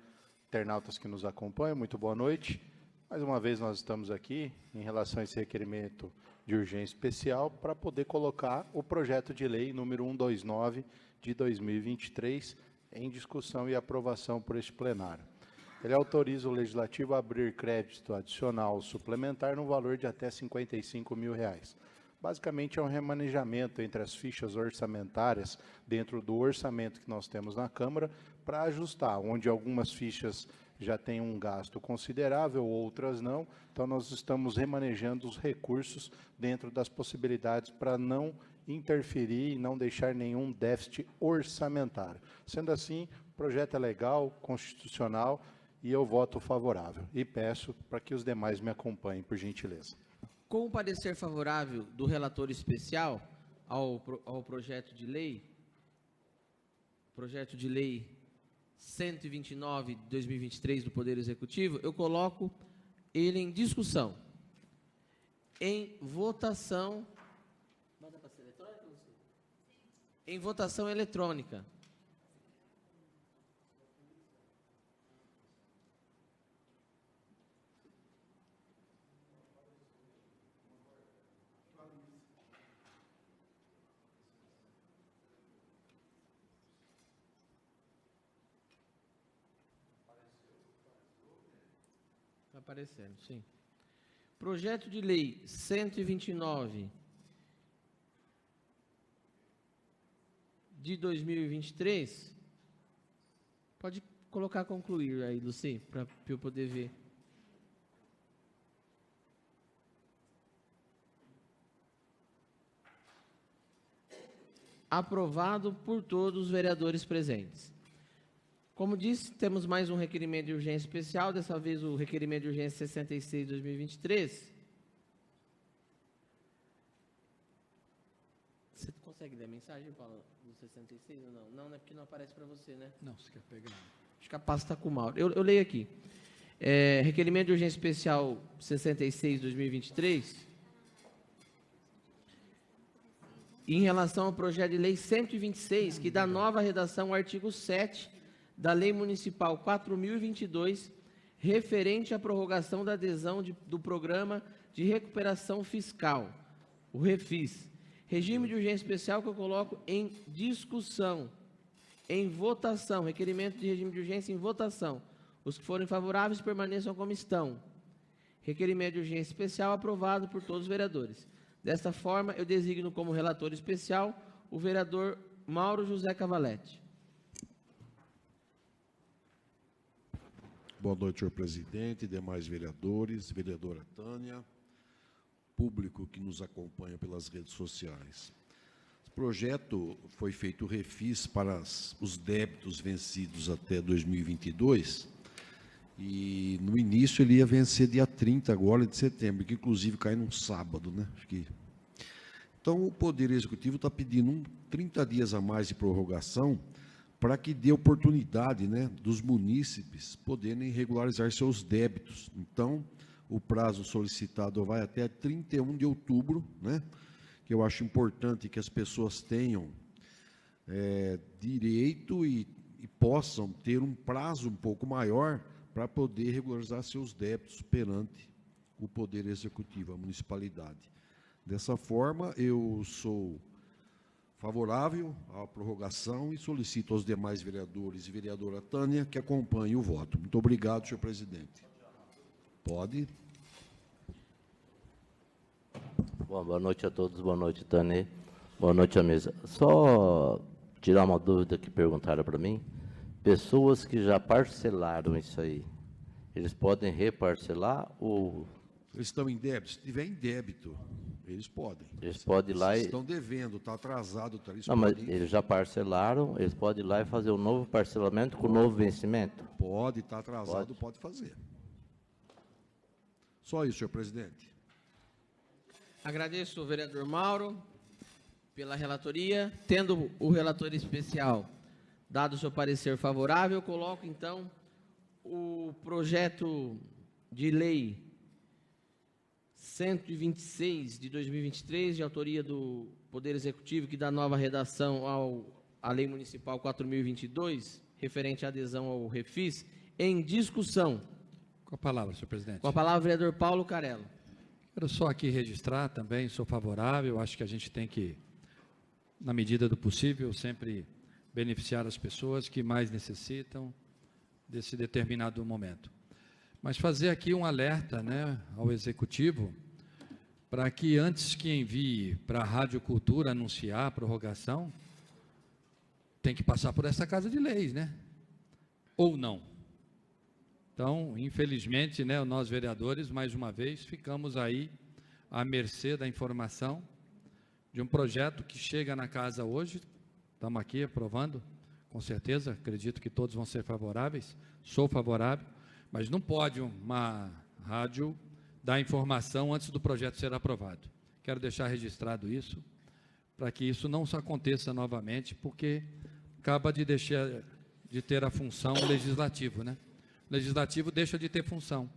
internautas que nos acompanham, muito boa noite. Mais uma vez nós estamos aqui em relação a esse requerimento de urgência especial para poder colocar o projeto de lei número 129 de 2023 em discussão e aprovação por este plenário. Ele autoriza o Legislativo a abrir crédito adicional suplementar no valor de até R$55 mil. Basicamente é um remanejamento entre as fichas orçamentárias dentro do orçamento que nós temos na Câmara para ajustar, onde algumas fichas já têm um gasto considerável, outras não. Então, nós estamos remanejando os recursos dentro das possibilidades para não interferir e não deixar nenhum déficit orçamentário. Sendo assim, o projeto é legal, constitucional e eu voto favorável. E peço para que os demais me acompanhem, por gentileza. Com o parecer favorável do relator especial ao projeto de lei 129 de 2023 do Poder Executivo, eu coloco ele em discussão. Em votação. Em votação eletrônica. Está aparecendo, sim. Projeto de lei 129 de 2023. Pode colocar concluir aí, Luci, para eu poder ver. Aprovado por todos os vereadores presentes. Como disse, temos mais um requerimento de urgência especial, dessa vez o requerimento de urgência 66 de 2023. Você consegue ler a mensagem, Paulo, do 66 ou não? Não, é porque não aparece para você, né? Não, você quer pegar. Acho que a pasta está com mal. Eu leio aqui. Requerimento de urgência especial 66 de 2023. Em relação ao projeto de lei 126, que dá nova redação ao artigo 7 da Lei Municipal 4.022, referente à prorrogação da adesão do Programa de Recuperação Fiscal, o REFIS. Regime de urgência especial que eu coloco em discussão, em votação, requerimento de regime de urgência em votação. Os que forem favoráveis permaneçam como estão. Requerimento de urgência especial aprovado por todos os vereadores. Desta forma, eu designo como relator especial o vereador Mauro José Cavalletti. Boa noite, senhor presidente, demais vereadores, vereadora Tânia, público que nos acompanha pelas redes sociais. O projeto foi feito refis para os débitos vencidos até 2022 e no início ele ia vencer dia 30 agora de setembro, que inclusive cai num sábado, né? Então o Poder Executivo está pedindo 30 dias a mais de prorrogação para que dê oportunidade, né, dos munícipes poderem regularizar seus débitos. Então, o prazo solicitado vai até 31 de outubro, né, que eu acho importante que as pessoas tenham direito e e possam ter um prazo um pouco maior para poder regularizar seus débitos perante o Poder Executivo, a municipalidade. Dessa forma, eu sou favorável à prorrogação e solicito aos demais vereadores e vereadora Tânia que acompanhem o voto. Muito obrigado, senhor presidente. Pode. Bom, boa noite a todos, boa noite, Tânia. Boa noite à mesa. Só tirar uma dúvida que perguntaram para mim. Pessoas que já parcelaram isso aí, eles podem reparcelar ou... Eles estão em débito? Se tiver em débito, eles podem. Eles podem ir lá e... Se estão devendo, está atrasado, eles Não, podem... mas eles já parcelaram, eles podem ir lá e fazer um novo parcelamento com novo vencimento? Pode, está atrasado, pode fazer. Só isso, senhor presidente. Agradeço ao vereador Mauro pela relatoria. Tendo o relator especial dado o seu parecer favorável, coloco, então, o projeto de lei 126 de 2023, de autoria do Poder Executivo, que dá nova redação à Lei Municipal 4.022, referente à adesão ao Refis, em discussão. Com a palavra, senhor presidente. Com a palavra, o vereador Paulo Carello. Quero só aqui registrar também, sou favorável, acho que a gente tem que, na medida do possível, sempre beneficiar as pessoas que mais necessitam desse determinado momento. Mas fazer aqui um alerta, né, ao Executivo, para que antes que envie para a Rádio Cultura anunciar a prorrogação, tem que passar por essa Casa de Leis, né? Ou não. Então, infelizmente, né, nós vereadores, mais uma vez, ficamos aí à mercê da informação de um projeto que chega na casa hoje, estamos aqui aprovando, com certeza, acredito que todos vão ser favoráveis, sou favorável, mas não pode uma rádio dar informação antes do projeto ser aprovado. Quero deixar registrado isso, para que isso não aconteça novamente, porque acaba de deixar de ter a função legislativa, né? Legislativo deixa de ter função.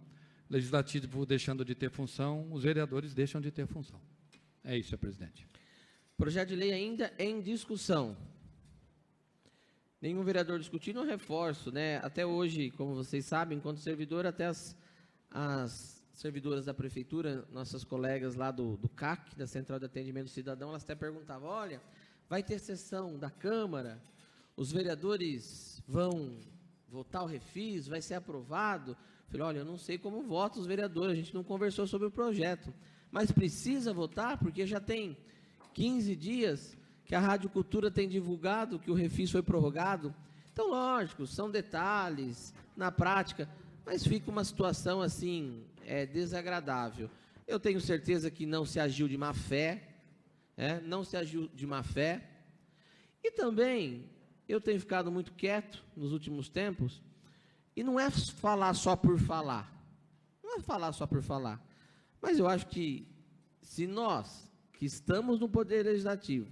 Legislativo deixando de ter função, os vereadores deixam de ter função. É isso, senhor presidente. Projeto de lei ainda em discussão. Nenhum vereador discutindo, eu reforço, né? Até hoje, como vocês sabem, enquanto servidor, até as servidoras da prefeitura, nossas colegas lá do CAC, da Central de Atendimento do Cidadão, elas até perguntavam, olha, vai ter sessão da Câmara, os vereadores vão votar o refis, vai ser aprovado? Falei, olha, eu não sei como votam os vereadores, a gente não conversou sobre o projeto, mas precisa votar, porque já tem 15 dias que a Rádio Cultura tem divulgado que o refis foi prorrogado. Então, lógico, são detalhes, na prática, mas fica uma situação assim, desagradável. Eu tenho certeza que não se agiu de má fé, não se agiu de má fé, e também eu tenho ficado muito quieto nos últimos tempos, e não é falar só por falar, não é falar só por falar, mas eu acho que se nós, que estamos no Poder Legislativo,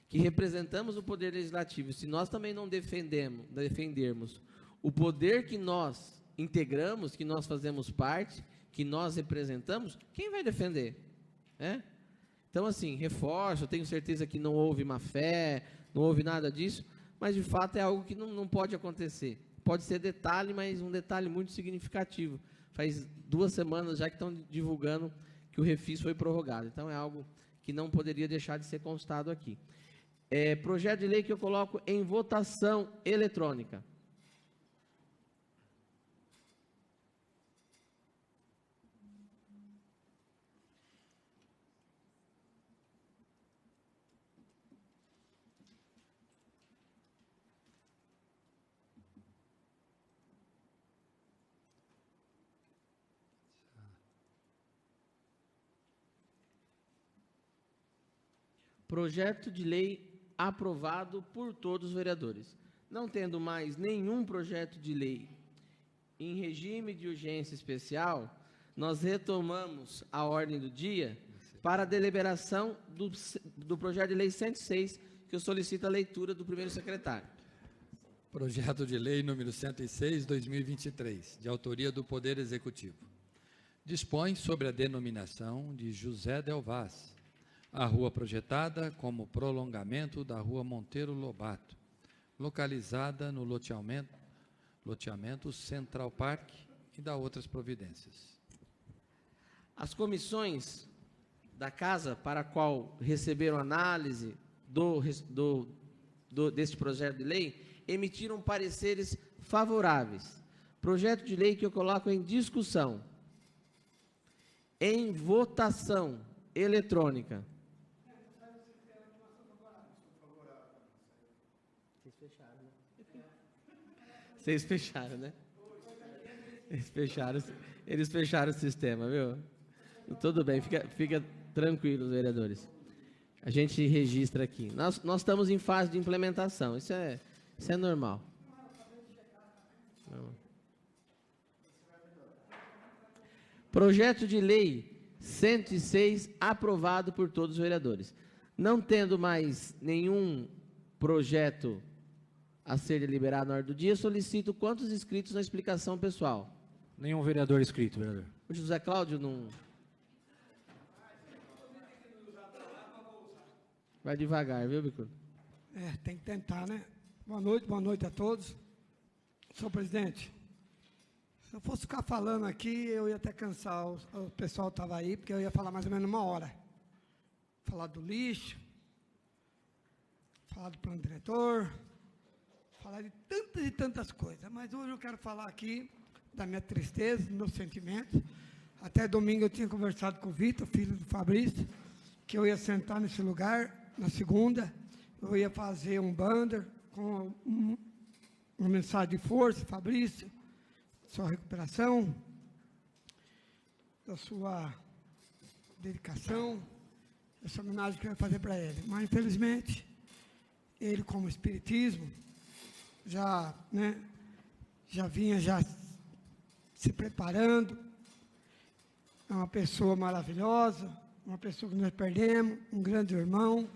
que representamos o Poder Legislativo, se nós também não defendermos o poder que nós integramos, que nós fazemos parte, que nós representamos, quem vai defender? Então, assim, reforço, eu tenho certeza que não houve má fé, não houve nada disso, mas, de fato, é algo que não pode acontecer. Pode ser detalhe, mas um detalhe muito significativo. Faz 2 semanas já que estão divulgando que o refis foi prorrogado. Então, é algo que não poderia deixar de ser constado aqui. Projeto de lei que eu coloco em votação eletrônica. Projeto de lei aprovado por todos os vereadores. Não tendo mais nenhum projeto de lei em regime de urgência especial, nós retomamos a ordem do dia para a deliberação do projeto de lei 106, que eu solicito a leitura do primeiro secretário. Projeto de lei número 106, 2023, de autoria do Poder Executivo. Dispõe sobre a denominação de José Del Vaz, a rua projetada como prolongamento da rua Monteiro Lobato, localizada no loteamento Central Park e da outras providências. As comissões da Casa, para a qual receberam análise deste projeto de lei, emitiram pareceres favoráveis. Projeto de lei que eu coloco em discussão. Em votação eletrônica. Vocês fecharam, né? Eles fecharam o sistema, viu? Tudo bem, fica tranquilo, vereadores. A gente registra aqui. Nós estamos em fase de implementação, isso é normal. Projeto de lei 106, aprovado por todos os vereadores. Não tendo mais nenhum projeto a ser deliberado na ordem do dia, solicito quantos inscritos na explicação pessoal? Nenhum vereador inscrito, vereador. O José Cláudio não... Vai devagar, viu, Bicudo? Tem que tentar, né? Boa noite a todos. Senhor presidente, se eu fosse ficar falando aqui, eu ia até cansar, o pessoal estava aí, porque eu ia falar mais ou menos 1 hora. Falar do lixo, falar do plano diretor, falar de tantas e tantas coisas. Mas hoje eu quero falar aqui da minha tristeza, dos meus sentimentos. Até domingo eu tinha conversado com o Vitor, filho do Fabrício, que eu ia sentar nesse lugar, na segunda, eu ia fazer um banner com uma mensagem de força, Fabrício, sua recuperação, da sua dedicação, essa homenagem que eu ia fazer para ele. Mas, infelizmente, ele, como espiritismo, já vinha se preparando, é uma pessoa maravilhosa, uma pessoa que nós perdemos, um grande irmão.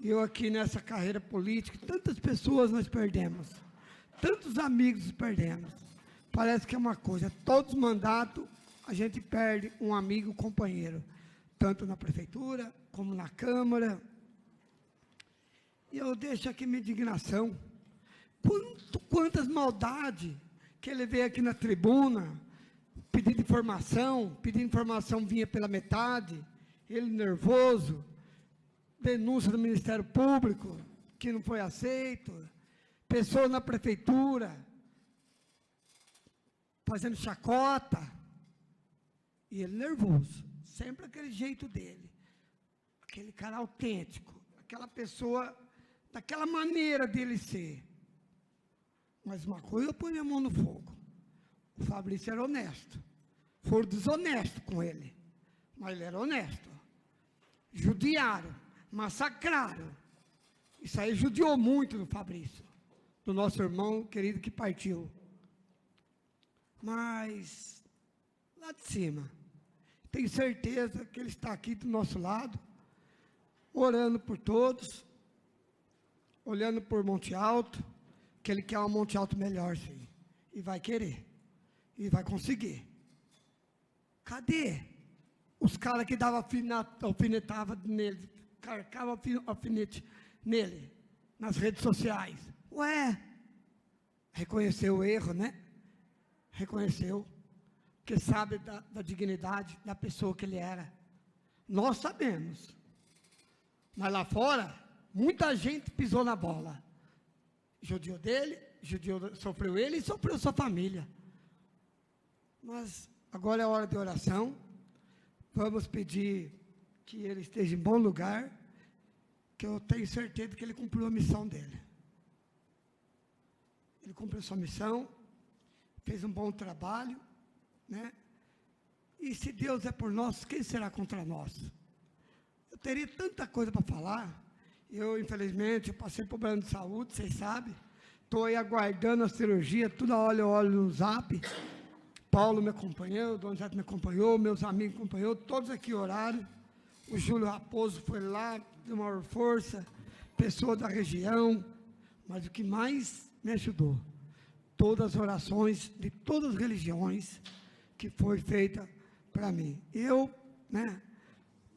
E eu aqui nessa carreira política, tantas pessoas nós perdemos, tantos amigos perdemos. Parece que é uma coisa, todos os mandatos a gente perde um amigo, companheiro, tanto na prefeitura como na Câmara. E eu deixo aqui minha indignação. Quantas maldades que ele veio aqui na tribuna, pedindo informação vinha pela metade, ele nervoso, denúncia do Ministério Público, que não foi aceito, pessoas na prefeitura, fazendo chacota, e ele nervoso, sempre aquele jeito dele, aquele cara autêntico, aquela pessoa, daquela maneira dele ser. Mas uma coisa eu ponho a mão no fogo, o Fabrício era honesto, foram desonestos com ele, mas ele era honesto. Judiaram, massacraram. Isso aí judiou muito do Fabrício, do nosso irmão querido que partiu. Mas, lá de cima, tenho certeza que ele está aqui do nosso lado, orando por todos, olhando por Monte Alto, que ele quer um Monte Alto melhor, sim. E vai querer. E vai conseguir. Cadê os caras que davam alfinetava nele, carcavam alfinete nele, nas redes sociais? Ué, reconheceu o erro, né? Reconheceu, porque sabe da dignidade da pessoa que ele era. Nós sabemos. Mas lá fora, muita gente pisou na bola. Judiou dele, sofreu ele e sofreu sua família. Mas agora é hora de oração. Vamos pedir que ele esteja em bom lugar, que eu tenho certeza que ele cumpriu a missão dele. Ele cumpriu sua missão, fez um bom trabalho, né? E se Deus é por nós, quem será contra nós? Eu teria tanta coisa para falar. Eu, infelizmente, passei por problema de saúde, vocês sabem. Estou aí aguardando a cirurgia, toda hora eu olho no Zap. Paulo me acompanhou, o Donizete me acompanhou, meus amigos me acompanhou, todos aqui oraram. O Júlio Raposo foi lá, deu maior força, pessoa da região. Mas o que mais me ajudou, todas as orações de todas as religiões que foi feita para mim. Eu, né,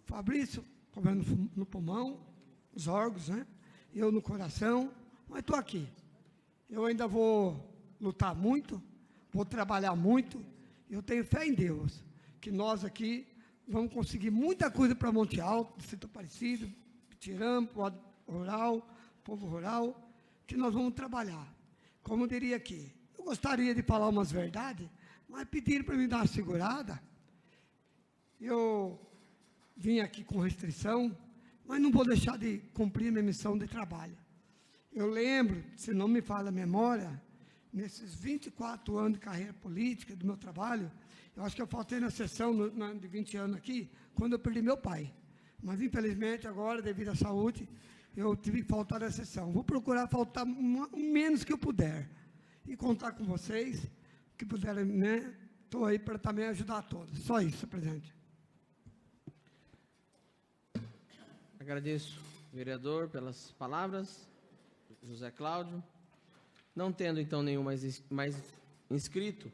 Fabrício, problema no pulmão, os órgãos, né, eu no coração, mas estou aqui. Eu ainda vou lutar muito, vou trabalhar muito. Eu tenho fé em Deus, que nós aqui vamos conseguir muita coisa para Monte Alto, Distrito Aparecido, Pitirã, povo rural, que nós vamos trabalhar. Como eu diria aqui, eu gostaria de falar umas verdades, mas pediram para me dar uma segurada. Eu vim aqui com restrição, mas não vou deixar de cumprir minha missão de trabalho. Eu lembro, se não me falha a memória, nesses 24 anos de carreira política, do meu trabalho, eu acho que eu faltei na sessão de 20 anos aqui, quando eu perdi meu pai. Mas, infelizmente, agora, devido à saúde, eu tive que faltar na sessão. Vou procurar faltar o menos que eu puder. E contar com vocês, que puderem, né? Estou aí para também ajudar a todos. Só isso, presidente. Agradeço, vereador, pelas palavras. José Cláudio. Não tendo, então, nenhum mais inscrito,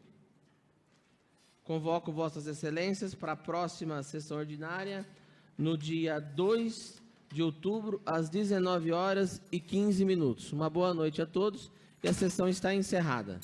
convoco Vossas Excelências para a próxima sessão ordinária, no dia 2 de outubro, às 19h15. Uma boa noite a todos e a sessão está encerrada.